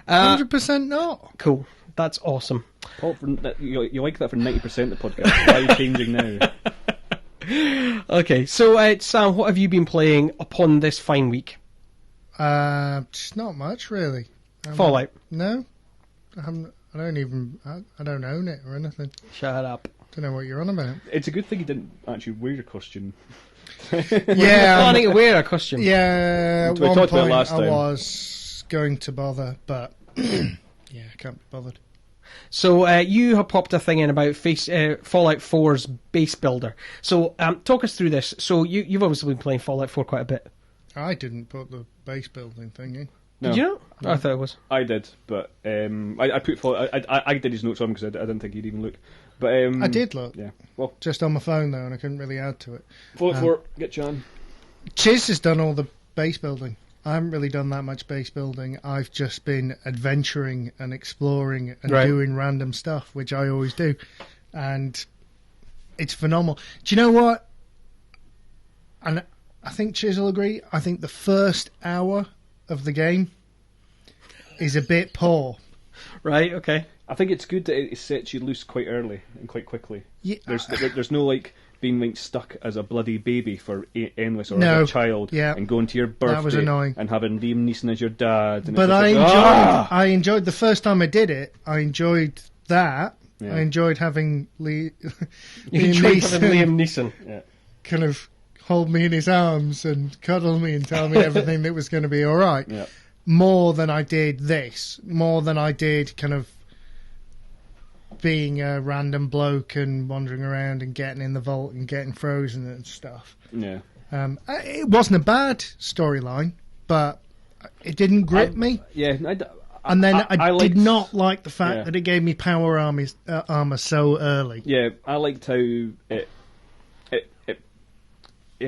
100% not. Cool. That's awesome. Paul, you like that for 90% of the podcast. Why are you changing now? Okay, so Sam, what have you been playing upon this fine week? Just not much, really. Fallout. No. I don't own it or anything. Shut up. Don't know what you're on about. It's a good thing you didn't actually wear your costume. Yeah. Planning to wear a costume. Yeah, at We one talked about point last I time. was going to bother, but yeah, I can't be bothered. So you have popped a thing in about Fallout 4's base builder. So talk us through this. So you've obviously been playing Fallout 4 quite a bit. I didn't put the base building thing in. No. Did you know? No. I thought it was. I did, but I put I did his notes on because I didn't think he'd even look. But I did look. Yeah. Well, Just on my phone, though, and I couldn't really add to it. Fallout 4, get John. Chiz has done all the base building. I haven't really done that much base building. I've just been adventuring and exploring and doing random stuff, which I always do. And it's phenomenal. Do you know what? And I think Chiz will agree. I think the first hour of the game is a bit poor. Right, okay. I think it's good that it sets you loose quite early and quite quickly. Yeah. There's no like being like stuck as a bloody baby for endless or No. as a child and going to your birthday That was annoying. and having Liam Neeson as your dad. And But I enjoyed the first time I did it. I enjoyed that. Yeah. I enjoyed having Liam Neeson. Yeah. kind of hold me in his arms and cuddle me and tell me everything that was going to be all right. Yeah. More than I did this. More than I did kind of being a random bloke and wandering around and getting in the vault and getting frozen and stuff. Yeah. It wasn't a bad storyline, but it didn't grip me. Yeah. And then I liked, did not like the fact that it gave me power armor so early. Yeah, I liked how it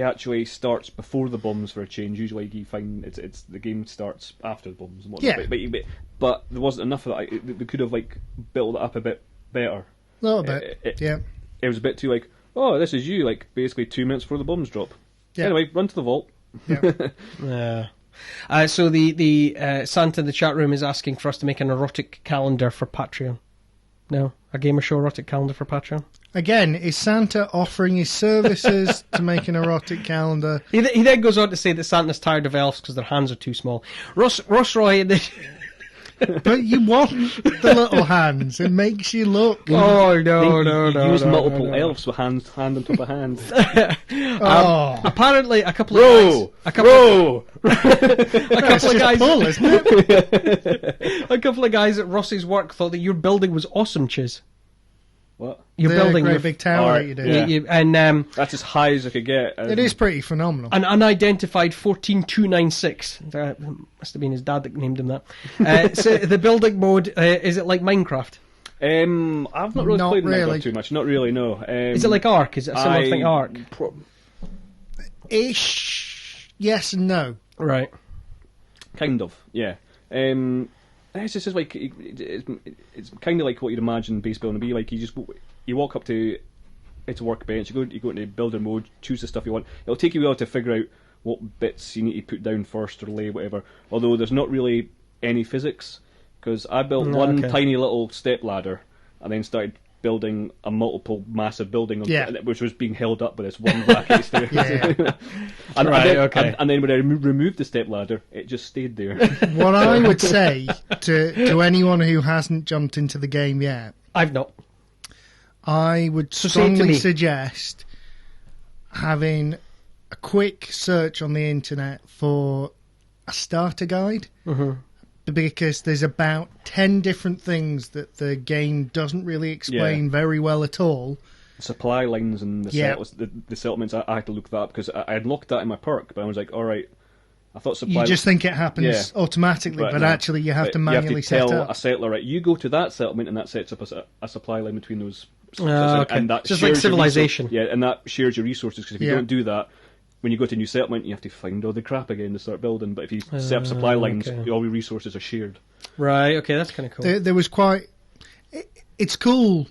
actually starts before the bombs for a change. Usually you find it's the game starts after the bombs and whatnot. Yeah. But there wasn't enough of that. They could have like built it up a bit better. A little bit, yeah. It was a bit too like, oh, this is you, like basically 2 minutes before the bombs drop. Yeah. Anyway, run to the vault. Yeah. Yeah. So the Santa in the chat room is asking for us to make an erotic calendar for Patreon. No? A gamer show erotic calendar for Patreon? Again, is Santa offering his services to make an erotic calendar? He then goes on to say that Santa's tired of elves because their hands are too small. Ross Roy... But you want the little hands. It makes you look. Oh, no. Use multiple elves with hand on top of hand. Apparently, a couple of guys at Ross's work thought that your building was awesome, Chiz. What? Your building, great big tower that you do. Yeah. That's as high as I could get. It is pretty phenomenal. An unidentified 14296. Must have been his dad that named him that. So the building mode, is it like Minecraft? I've not really played Minecraft too much. Not really, no. Is it like Ark? Is it a similar thing, Ark? Ish. Yes and no. Right. Kind of, yeah. It's just like it's kind of like what you'd imagine base building to be like. You walk up to it's a workbench. You go into builder mode, choose the stuff you want. It'll take you a while to figure out what bits you need to put down first or lay whatever. Although there's not really any physics because I built one tiny little step ladder and then started building a multiple massive building which was being held up by this one bracket stairs. And then when I removed the step ladder, it just stayed there. What I would say to anyone who hasn't jumped into the game yet, I've not. I would strongly suggest having a quick search on the internet for a starter guide, because there's about 10 different things that the game doesn't really explain very well at all. Supply lines and the settlements, I had to look that up because I had looked that in my perk, but I was like, all right, I thought supply... You just think it happens automatically, but actually you have to manually set up. You have to tell a settler, right, you go to that settlement and that sets up a supply line between those. Okay. And that just like Civilization. And that shares your resources, because if you don't do that, when you go to a new settlement, you have to find all the crap again to start building. But if you set up supply lines, all your resources are shared. Right, okay, that's kind of cool. There was quite... It's cool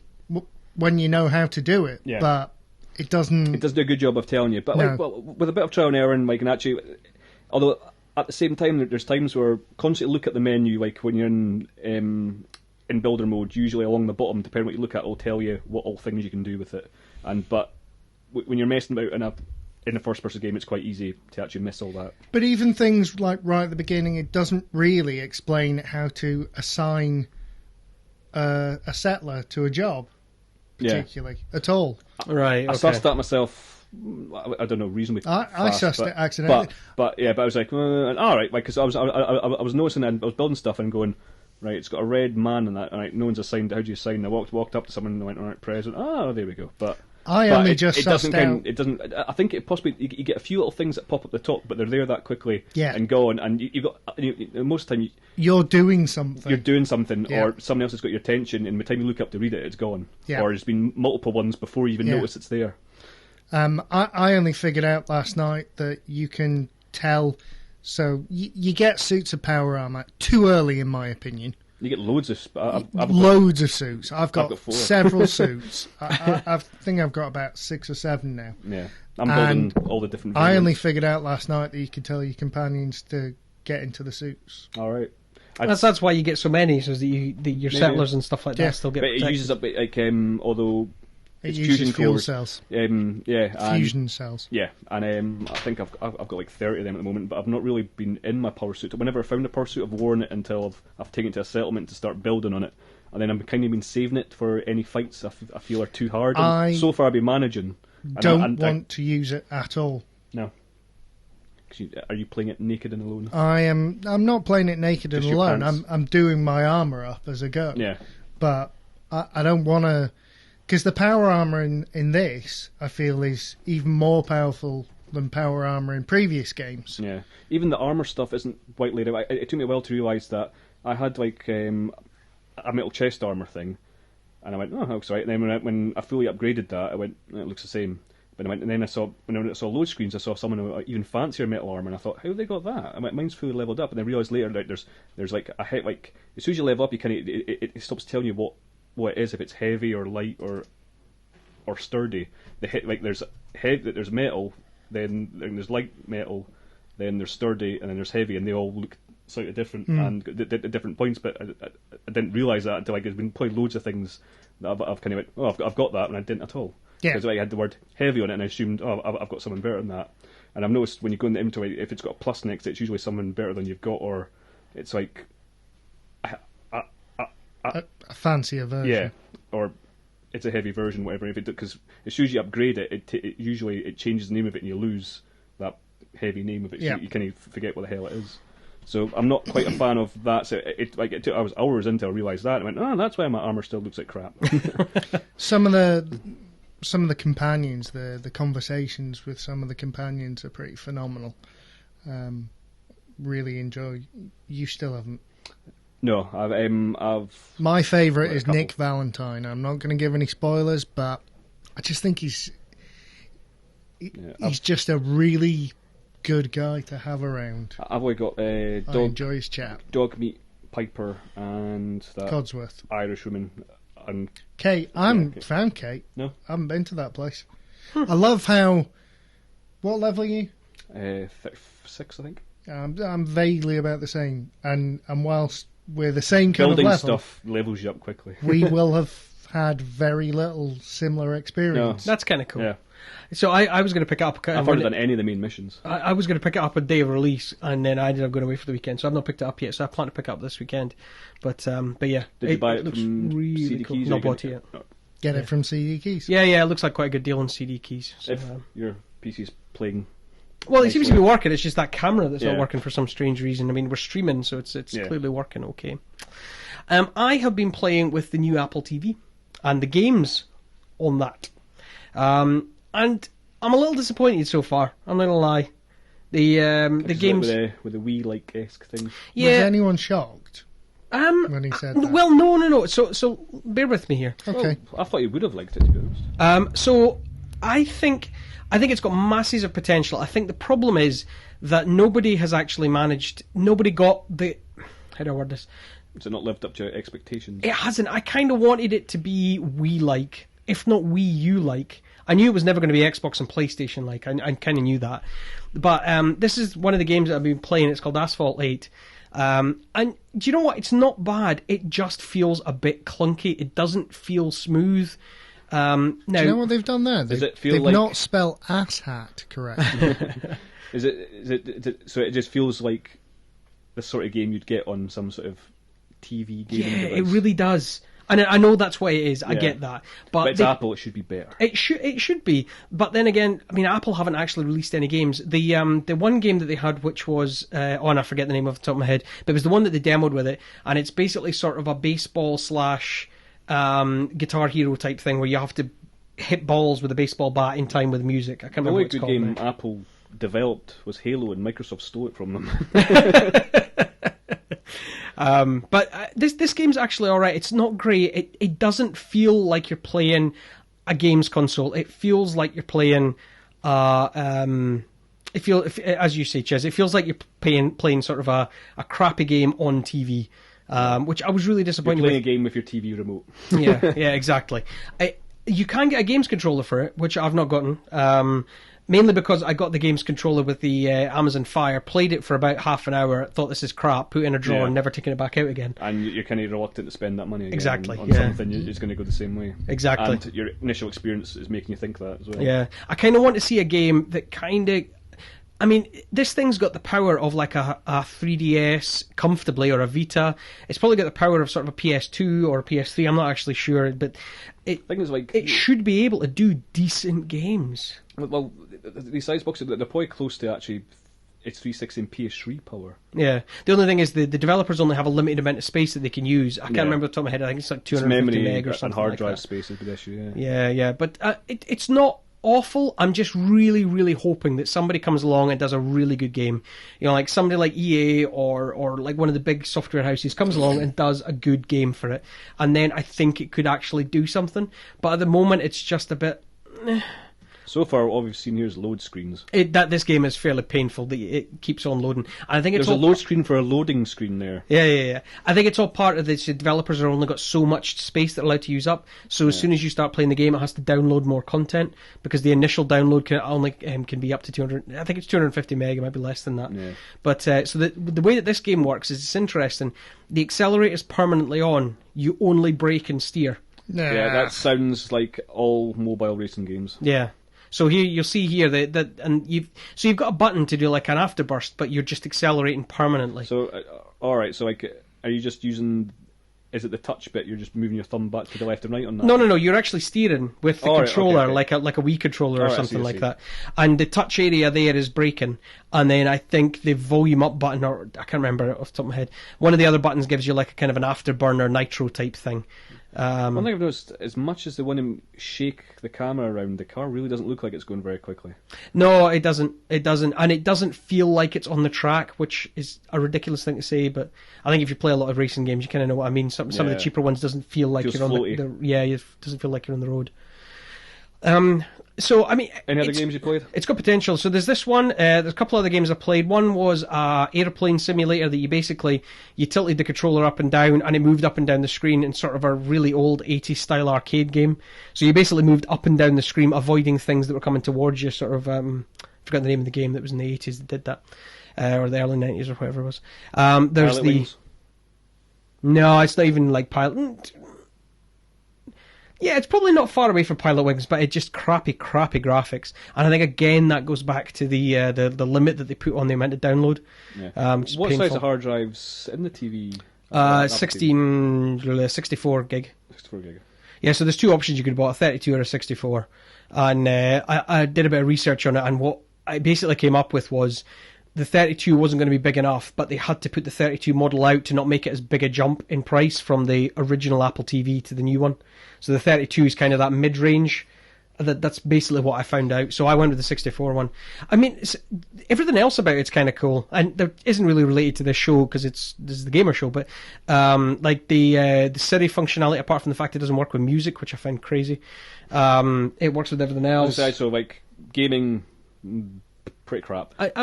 when you know how to do it, but it doesn't... It doesn't do a good job of telling you. But with a bit of trial and error, and like, and actually... Although, at the same time, there's times where constantly look at the menu, like when you're in builder mode, usually along the bottom, depending on what you look at, it'll tell you what all things you can do with it. But when you're messing about in a first-person game, it's quite easy to actually miss all that. But even things like right at the beginning, it doesn't really explain how to assign a settler to a job, particularly, at all. Right, okay. I sussed that myself, I don't know, reasonably fast. I sussed it accidentally. But I was like, all right, because I was noticing that I was building stuff and going, right, it's got a red man and that, right, no one's assigned, how do you assign? I walked up to someone and I went, all right, present, there we go. But just sussed out. It doesn't. I think it possibly you get a few little things that pop up the top, but they're there that quickly and gone. And you got most of the time you're doing something. You're doing something, or someone else has got your attention, and by the time you look up to read it, it's gone. Yeah. Or there's been multiple ones before you even notice it's there. I only figured out last night that you can tell. So you get suits of power armor too early, in my opinion. You get loads of loads of suits. I've got several suits. I think I've got about 6 or 7 now. Yeah, I'm building all the different variants. I only figured out last night that you could tell your companions to get into the suits. All right. That's why you get so many, so that your settlers and stuff like that still get protected. It uses up although it uses fuel cores. Cells. Fusion cells. Yeah, and I think I've got like 30 of them at the moment, but I've not really been in my power suit. Whenever I found a power suit, I've worn it until I've taken it to a settlement to start building on it, and then I've kind of been saving it for any fights I feel are too hard. And so far, I've been managing. Don't want to use it at all. No. Are you playing it naked and alone? I'm not playing it naked and alone. I'm doing my armor up as I go. Yeah. But I don't want to, because the power armor in this I feel is even more powerful than power armor in previous games. Yeah. Even the armor stuff isn't quite laid out. It took me a while to realise that I had like a metal chest armor thing, and I went, oh, that looks right. And then when I fully upgraded that, I went, it looks the same. But when I saw load screens, I saw someone with even fancier metal armor, and I thought, how have they got that? I went, mine's fully leveled up, and I realised later that there's like a hit, like as soon as you level up, you it stops telling you what it is, if it's heavy or light or sturdy. The hit, like there's metal, then there's light metal, then there's sturdy, and then there's heavy, and they all look slightly different and at different points. But I didn't realise that until there's been played loads of things that I've kind of went, oh, I've got that, and I didn't at all. Yeah. Because I had the word heavy on it, and I assumed, I've got something better than that. And I've noticed when you go in the inventory, if it's got a plus next to it, it's usually something better than you've got, or it's like a fancier version. Yeah, or it's a heavy version, whatever. Because as soon as you upgrade it, usually it changes the name of it, and you lose that heavy name of it. So you kind of forget what the hell it is. So I'm not quite a fan of that. So I was hours until I realised that. And I went, that's why my armour still looks like crap. Some of the companions, the conversations with some of the companions are pretty phenomenal. Really enjoy. You still haven't? No, I've. My favourite is Nick Valentine. I'm not going to give any spoilers, but I just think he's just a really good guy to have around. I've only got I enjoy his chat. Dog Meat Piper and that Codsworth, Irish woman. And Kate, found Kate. No, I haven't been to that place. I love how. What level are you? 6, I think. I'm vaguely about the same, and whilst we're the same kind building of level, stuff levels you up quickly. We will have had very little similar experience. No. That's kind of cool. Yeah. So I was going to pick it up. I've already done any of the main missions. I was going to pick it up a day of release, and then I ended up going away for the weekend, so I've not picked it up yet. So I plan to pick it up this weekend. But yeah, did you buy it looks from really CD cool. Keys? Not bought it yet. Get it from CD Keys. Yeah, it looks like quite a good deal on CD Keys. So, if you're PC's playing. Well, it seems to be working. It's just that camera that's not Yeah. working for some strange reason. I mean, we're streaming, so it's Yeah. clearly working okay. I have been playing with the new Apple TV and the games on that, and I'm a little disappointed so far. I'm not gonna lie. The games with the Wii like esque thing. Was yeah. anyone shocked when he said that? Well, no. So bear with me here. Okay. Well, I thought you would have liked it, to be honest. So I think it's got masses of potential. I think the problem is that nobody has actually managed. Nobody got the. How do I word this? Has it not lived up to your expectations? It hasn't. I kind of wanted it to be Wii-like, if not Wii U-like. I knew it was never going to be Xbox and PlayStation-like. I kind of knew that. But this is one of the games that I've been playing. It's called Asphalt 8. And do you know what? It's not bad. It just feels a bit clunky. It doesn't feel smooth. Now, Do you know what they've done there? Does They've, it feel they've like- not spelled asshat correctly. Is it so? It just feels like the sort of game you'd get on some sort of TV gaming yeah, device. it really does. And I know that's what it is. I Yeah. get that. But it's Apple. It should be better. It should be, but then again, I mean, Apple haven't actually released any games. The one game that they had, which was and I forget the name off the top of my head, but it was the one that they demoed with it, and it's basically sort of a baseball / Guitar Hero type thing where you have to hit balls with a baseball bat in time with music. I can't The remember only what it's good called. game now. Apple developed was Halo, and Microsoft stole it from them. But this game's actually all right. It's not great. It doesn't feel like you're playing a games console. It feels like you're playing. As you say, Ches, it feels like you're playing sort of a crappy game on TV, which I was really You're disappointed playing with. a game with your TV remote. Yeah, exactly. You can get a games controller for it, which I've not gotten. Mainly because I got the games controller with the Amazon Fire, played it for about half an hour, thought this is crap, put it in a drawer, Yeah. and never taken it back out again. And you're kind of reluctant to spend that money again Exactly, on yeah. something it's going to go the same way. Exactly. And your initial experience is making you think that as well. Yeah, I kind of want to see a game that kind of. I mean, this thing's got the power of like a 3DS comfortably, or a Vita. It's probably got the power of sort of a PS2 or a PS3. I'm not actually sure, but I think it's like it should be able to do decent games. well, these Xbox they're probably close to actually it's 360 and PS3 power. Yeah. The only thing is the developers only have a limited amount of space that they can use. I can't Yeah. remember off the top of my head. I think it's like It's 250 memory meg or and something hard like drive that. space is the issue. Yeah. Yeah. But it's not awful. I'm just really, really hoping that somebody comes along and does a really good game. You know, like somebody like EA or like one of the big software houses comes along and does a good game for it. And then I think it could actually do something. But at the moment, it's just a bit. So far, all we've seen here is load screens. This game is fairly painful. It keeps on loading. And I think it's There's a all load screen for a loading screen there. Yeah. I think it's all part of this. The developers are only got so much space they're allowed to use up. So as soon as you start playing the game, it has to download more content because the initial download can be up to 200. I think it's 250 meg. It might be less than that. Yeah. But so the way that this game works is it's interesting. The accelerator's permanently on. You only brake and steer. Yeah, that sounds like all mobile racing games. Yeah. So here you'll see here that you've got a button to do like an afterburst, but you're just accelerating permanently. So, all right. So, like, are you just using? Is it the touch bit? You're just moving your thumb back to the left and right on that? No. You're actually steering with the All right, controller, okay. like a Wii controller or All right, I something see. like that. And the touch area there is braking, and then I think the volume up button, or I can't remember off the top of my head. One of the other buttons gives you like a kind of an afterburner nitro type thing. One thing I've noticed, as much as they want to shake the camera around, the car really doesn't look like it's going very quickly. No, it doesn't, and it doesn't feel like it's on the track, which is a ridiculous thing to say. But I think if you play a lot of racing games, you kind of know what I mean. Some of the Yeah. cheaper ones doesn't feel like Feels you're on floaty. it doesn't feel like you're on the road. So I mean, Any other games you played? It's got potential. So there's this one. There's a couple other games I played. One was airplane simulator that you tilted the controller up and down, and it moved up and down the screen in sort of a really old 80s style arcade game. So you basically moved up and down the screen, avoiding things that were coming towards you. Sort of, forgot the name of the game that was in the 80s that did that, or the early 90s or whatever it was. There's Pilot the Wings? no, it's not even like Pilot. Yeah, it's probably not far away from Pilot Wings, but it's just crappy graphics. And I think again that goes back to the limit that they put on the amount of download. Yeah. Which is What size painful. of hard drives in the TV? 64 gig. 64 gig. Yeah, so there's two options you could buy, a 32 or a 64. and I did a bit of research on it, and what I basically came up with was the 32 wasn't going to be big enough, but they had to put the 32 model out to not make it as big a jump in price from the original Apple TV to the new one. So the 32 is kind of that mid-range. That's basically what I found out. So I went with the 64 one. I mean, everything else about it's kind of cool, and that isn't really related to this show because this is the gamer show. But like the Siri functionality, apart from the fact it doesn't work with music, which I find crazy, it works with everything else. So like gaming, pretty crap. But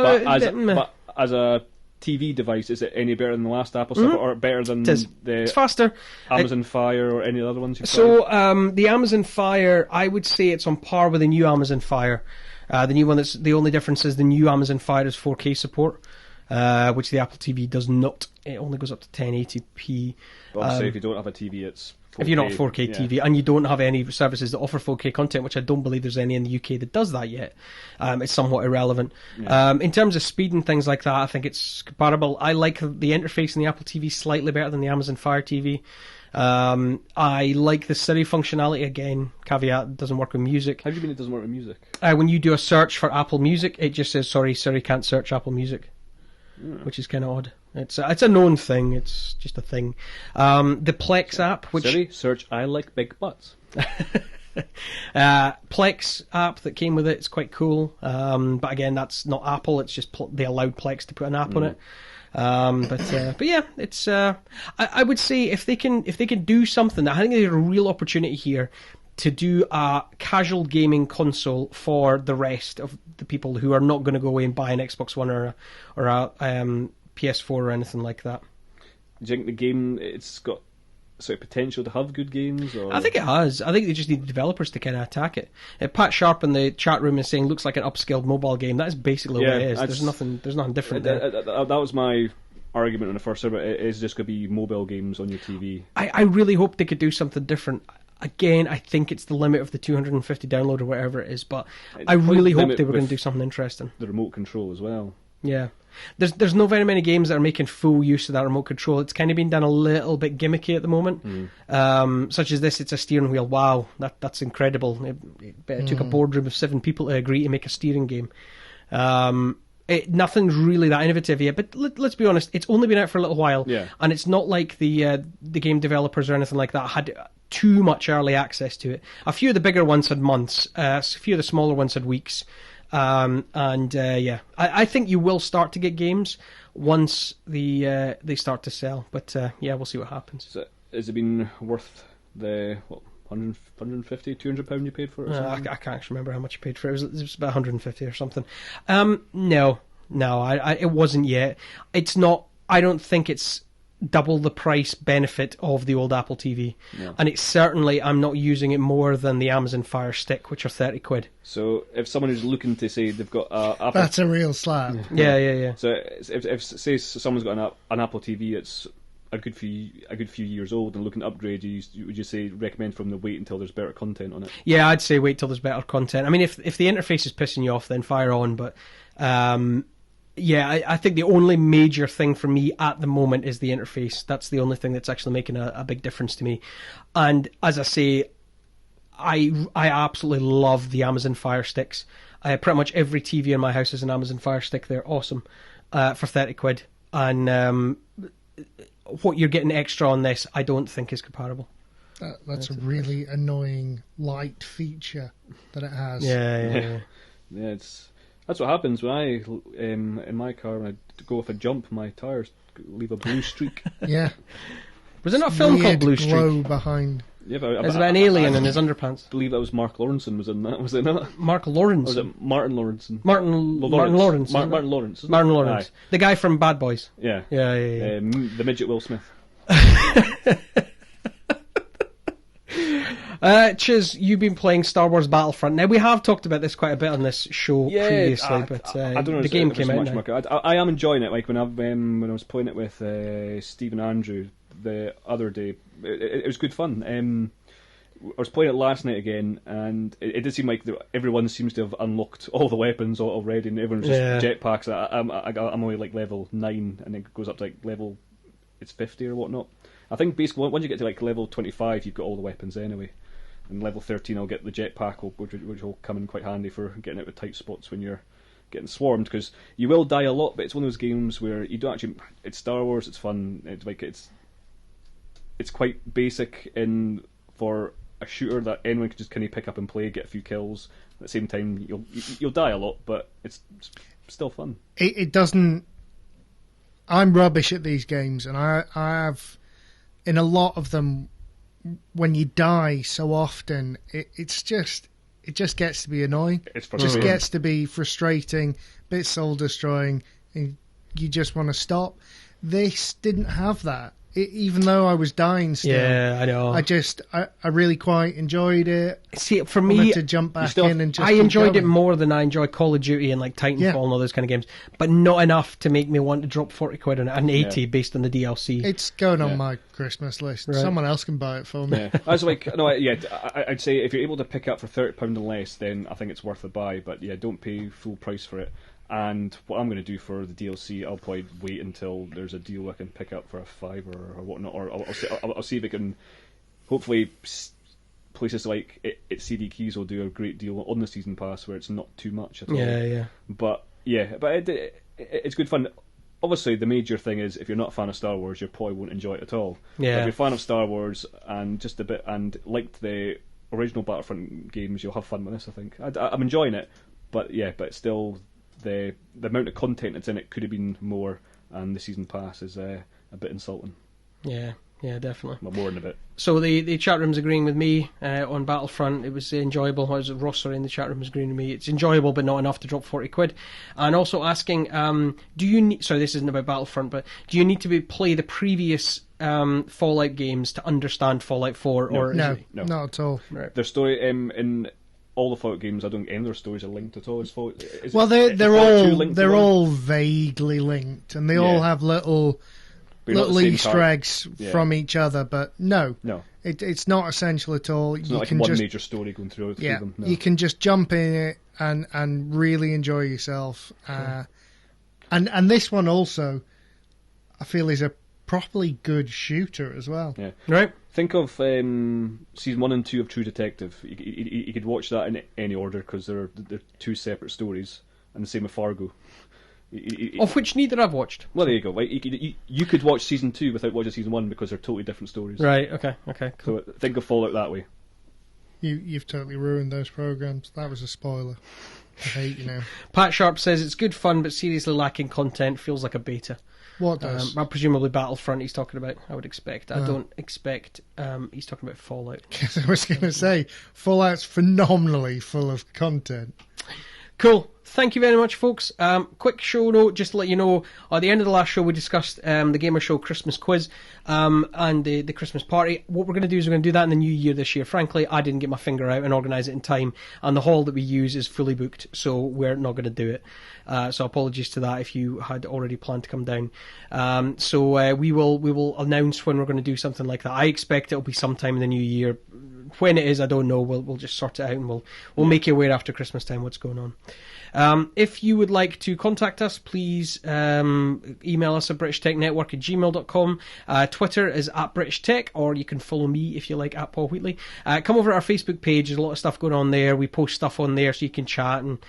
as a TV device, is it any better than the last Apple stuff, or better than it's the faster. Amazon Fire or any other ones you've tried? So the Amazon Fire, I would say it's on par with the new Amazon Fire. The new one, the only difference is the new Amazon Fire is 4K support, which the Apple TV does not. It only goes up to 1080p. But obviously, if you don't have a TV, it's 4K. If you're not a 4K TV and you don't have any services that offer 4K content, which I don't believe there's any in the UK that does that yet, it's somewhat irrelevant. Yeah. In terms of speed and things like that, I think it's comparable. I like the interface in the Apple TV slightly better than the Amazon Fire TV. I like the Siri functionality. Again, caveat, it doesn't work with music. How do you mean it doesn't work with music? When you do a search for Apple Music, it just says, sorry, Siri can't search Apple Music. Which is kind of odd. It's a known thing. It's just a thing. The Plex app, which Siri, search I like big butts. Plex app that came with it, it's quite cool. But again, that's not Apple. It's just they allowed Plex to put an app on it. But yeah, it's. I would say if they can do something, I think there's a real opportunity here to do a casual gaming console for the rest of the people who are not going to go away and buy an Xbox One or a PS4 or anything like that. Do you think the game, it's got sort of potential to have good games? Or? I think it has. I think they just need the developers to kind of attack it. Pat Sharp in the chat room is saying looks like an upscaled mobile game. That is basically what it is. There's nothing different there. That was my argument when I first heard it. It is just going to be mobile games on your TV. I really hope they could do something different. Again, I think it's the limit of the 250 download or whatever it is, but I really hope they were going to do something interesting. The remote control as well. Yeah. There's not very many games that are making full use of that remote control. It's kind of been done a little bit gimmicky at the moment. Such as this, it's a steering wheel. Wow, that's incredible. It took a boardroom of 7 people to agree to make a steering game. Nothing's really that innovative yet, but let's be honest, it's only been out for a little while, and it's not like the game developers or anything like that had too much early access to it. A few of the bigger ones had months, a few of the smaller ones had weeks, I think you will start to get games once they start to sell, but we'll see what happens. So, has it been worth the 150, 200 £200 you paid for it? I can't actually remember how much you paid for it. It was about 150 or something. No, it wasn't yet. It's not. I don't think it's double the price benefit of the old Apple TV, and it's certainly I'm not using it more than the Amazon Fire Stick, which are £30. So if someone is looking to say they've got Apple, that's a real slap. Yeah. So if say someone's got an Apple TV, it's a good few years old and looking to upgrade, would you say recommend from the wait until there's better content on it? Yeah, I'd say wait till there's better content. I mean, if the interface is pissing you off, then fire on. But I think the only major thing for me at the moment is the interface. That's the only thing that's actually making a big difference to me. And as I say, I absolutely love the Amazon Fire Sticks. Pretty much every TV in my house is an Amazon Fire Stick. They're awesome for £30. And what you're getting extra on this, I don't think is comparable. That's a really annoying light feature that it has. Yeah. That's what happens when I in my car when I go off a jump, my tires leave a blue streak. Yeah. Was there not a film called Blue glow Streak? behind. Yeah, There's about an alien in his underpants. I believe that was Mark Lawrenson was in that, was it not? Mark Lawrence. Or was it Martin Lawrenson? Martin Lawrence. Martin Lawrence. Martin Lawrence. The guy from Bad Boys. Yeah. Yeah. The midget Will Smith. Chiz, you've been playing Star Wars Battlefront. Now, we have talked about this quite a bit on this show previously, but I don't know, the game came out now. I am enjoying it. Like when I was playing it with Steve and Andrew the other day, it was good fun. I was playing it last night again, and it did seem like everyone seems to have unlocked all the weapons already, and everyone's just jetpacks. I'm only like level 9, and it goes up to like level 50 or whatnot. I think basically once you get to like level 25, you've got all the weapons anyway. and level 13 I'll get the jetpack, which will come in quite handy for getting out of tight spots when you're getting swarmed, because you will die a lot, but it's one of those games where you don't actually. It's Star Wars. It's fun. It's quite basic for a shooter that anyone can just kind of pick up and play, get a few kills. At the same time, you'll die a lot, but it's still fun. It doesn't. I'm rubbish at these games, and I have in a lot of them. When you die so often, it just gets to be annoying. It's frustrating. Just gets to be frustrating, a bit soul destroying, and you just want to stop. This didn't have that. Even though I was dying still. Yeah, I know. I really quite enjoyed it. See, for me, to jump back in and just I enjoyed going. it more than I enjoy Call of Duty and like Titanfall and all those kind of games, but not enough to make me want to drop 40 quid on it, and 80 based on the DLC. It's going on my Christmas list. Right. Someone else can buy it for me. Yeah, I'd say if you're able to pick up for £30 and less, then I think it's worth a buy. But yeah, don't pay full price for it. And what I'm going to do for the DLC, I'll probably wait until there's a deal I can pick up for a £5 or whatnot, or I'll see if it can. Hopefully, places like CD Keys will do a great deal on the season pass where it's not too much at all. Yeah. But it's good fun. Obviously, the major thing is if you're not a fan of Star Wars, you probably won't enjoy it at all. Yeah. But if you're a fan of Star Wars and just a bit and liked the original Battlefront games, you'll have fun with this. I think I'm enjoying it, but still. The amount of content that's in it could have been more, and the season pass is a bit insulting. Yeah, definitely. But more in a bit. So the chat room's agreeing with me on Battlefront. It was enjoyable. Ross in the chat room was agreeing with me. It's enjoyable, but not enough to drop 40 quid. And also asking, do you need... Sorry, this isn't about Battlefront, but do you need to play the previous Fallout games to understand Fallout 4? No, not at all. Right. Their story in all the Fallout games, I don't think any of their stories are linked at all. They're all vaguely linked, and they all have little Easter eggs from each other. But no, it's not essential at all. It's not like one major story going through all three of them. No. You can just jump in it and really enjoy yourself. And this one also, I feel, is a properly good shooter as well. Yeah. Right. Think of season 1 and 2 of True Detective. You could watch that in any order because they're two separate stories, and the same with Fargo. Of which neither I've watched. Well, there you go. Right? You could watch season 2 without watching season 1 because they're totally different stories. Right. Okay. Cool. So think of Fallout that way. You've totally ruined those programs. That was a spoiler. I hate you now. Pat Sharp says it's good fun, but seriously lacking content. Feels like a beta. What does? Presumably Battlefront he's talking about, I would expect. I don't expect he's talking about Fallout. Because I was going to say, Fallout's phenomenally full of content. Cool. Thank you very much, folks. Quick show note, just to let you know, at the end of the last show we discussed the Gamer Show Christmas quiz and the Christmas party. What we're going to do is we're going to do that in the new year this year. Frankly, I didn't get my finger out and organise it in time, and the hall that we use is fully booked, so we're not going to do it. So apologies to that if you had already planned to come down. So we will announce when we're going to do something like that. I expect it'll be sometime in the new year. When it is, I don't know. We'll just sort it out, and we'll make you aware after Christmas time what's going on. If you would like to contact us, please email us at BritishTechNetwork@gmail.com. Twitter is @BritishTech, or you can follow me if you like at Paul Wheatley. Come over to our Facebook page. There's a lot of stuff going on there. We post stuff on there so you can chat and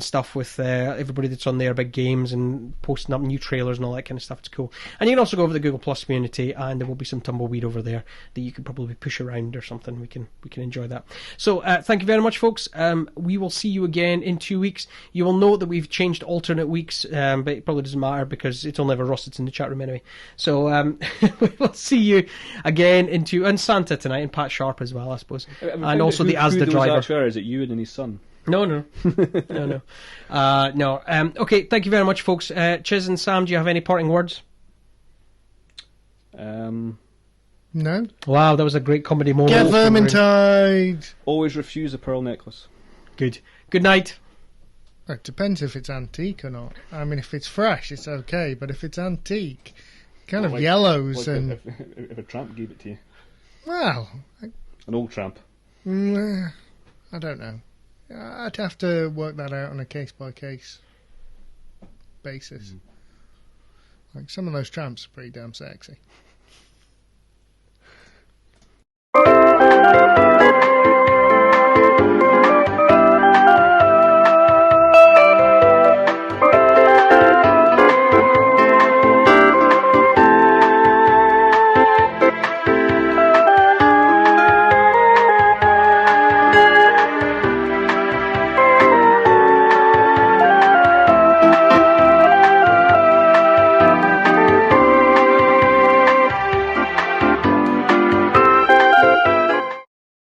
stuff with everybody that's on there about games and posting up new trailers and all that kind of stuff. It's cool. And you can also go over to the Google Plus community, and there will be some tumbleweed over there that you can probably push around or something. We can enjoy that. So thank you very much, folks. We will see you again in 2 weeks. You will note that we've changed alternate weeks, but it probably doesn't matter because it's only ever Ross that's in the chat room anyway. So we will see you again and Santa tonight, and Pat Sharp as well, I suppose. And also the Asda driver. Is it you and his son? No. No. Okay, thank you very much, folks. Chiz and Sam, do you have any parting words? No. Wow, that was a great comedy moment. Get Vermintide! Always refuse a pearl necklace. Good night. It depends if it's antique or not. I mean, if it's fresh, it's okay, but if it's antique, kind of yellows and... If a tramp gave it to you. Well... An old tramp. I don't know. I'd have to work that out on a case-by-case basis. Like, some of those tramps are pretty damn sexy.